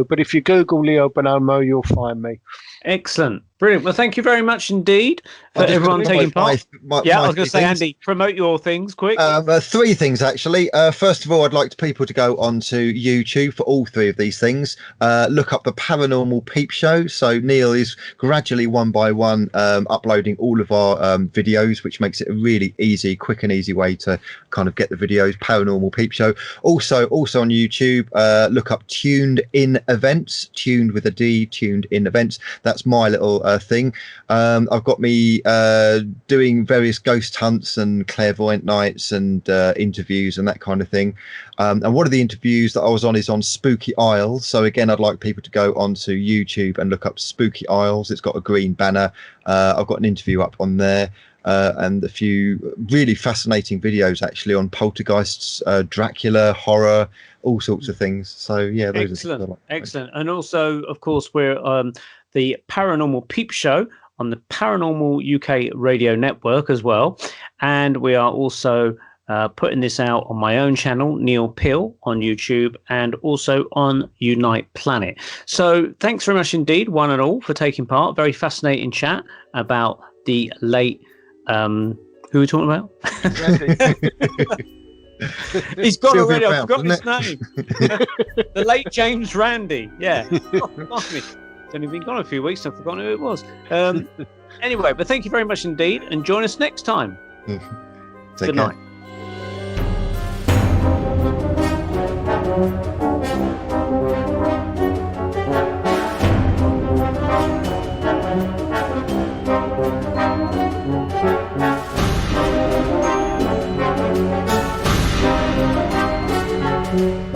But if you Google Leo Bonomo, you'll find me. Excellent. Brilliant. Well, thank you very much indeed for everyone taking part. I was going to say, Andy, promote your things quick. Three things, actually. First of all, I'd like people to go onto YouTube for all three of these things. Look up the Paranormal Peep Show. So Neil is gradually, one by one, uploading all of our videos, which makes it a really quick and easy way to kind of get the videos. Paranormal Peep Show. Also on YouTube, look up Tuned In Events. Tuned with a D, Tuned In Events. That's my little thing. I've got me doing various ghost hunts and clairvoyant nights and interviews and that kind of thing. And one of the interviews that I was on is on Spooky Isles. So again, I'd like people to go onto YouTube and look up Spooky Isles. It's got a green banner. I've got an interview up on there. And a few really fascinating videos actually on poltergeists, Dracula, horror, all sorts of things. So yeah, those are excellent. And also, of course, we're the Paranormal Peep Show on the Paranormal UK radio network as well, and we are also putting this out on my own channel, Neil Pill, on YouTube, and also on Unite Planet. So thanks very much indeed, one and all, for taking part. Very fascinating chat about the late who are we talking about? He's gone Still already. been I found, forgot his hasn't name. The late James Randi. Yeah. Oh, blimey. It's only been gone a few weeks. I've forgotten who it was. Anyway, but thank you very much indeed, and join us next time. Take Good care. night. Thank you.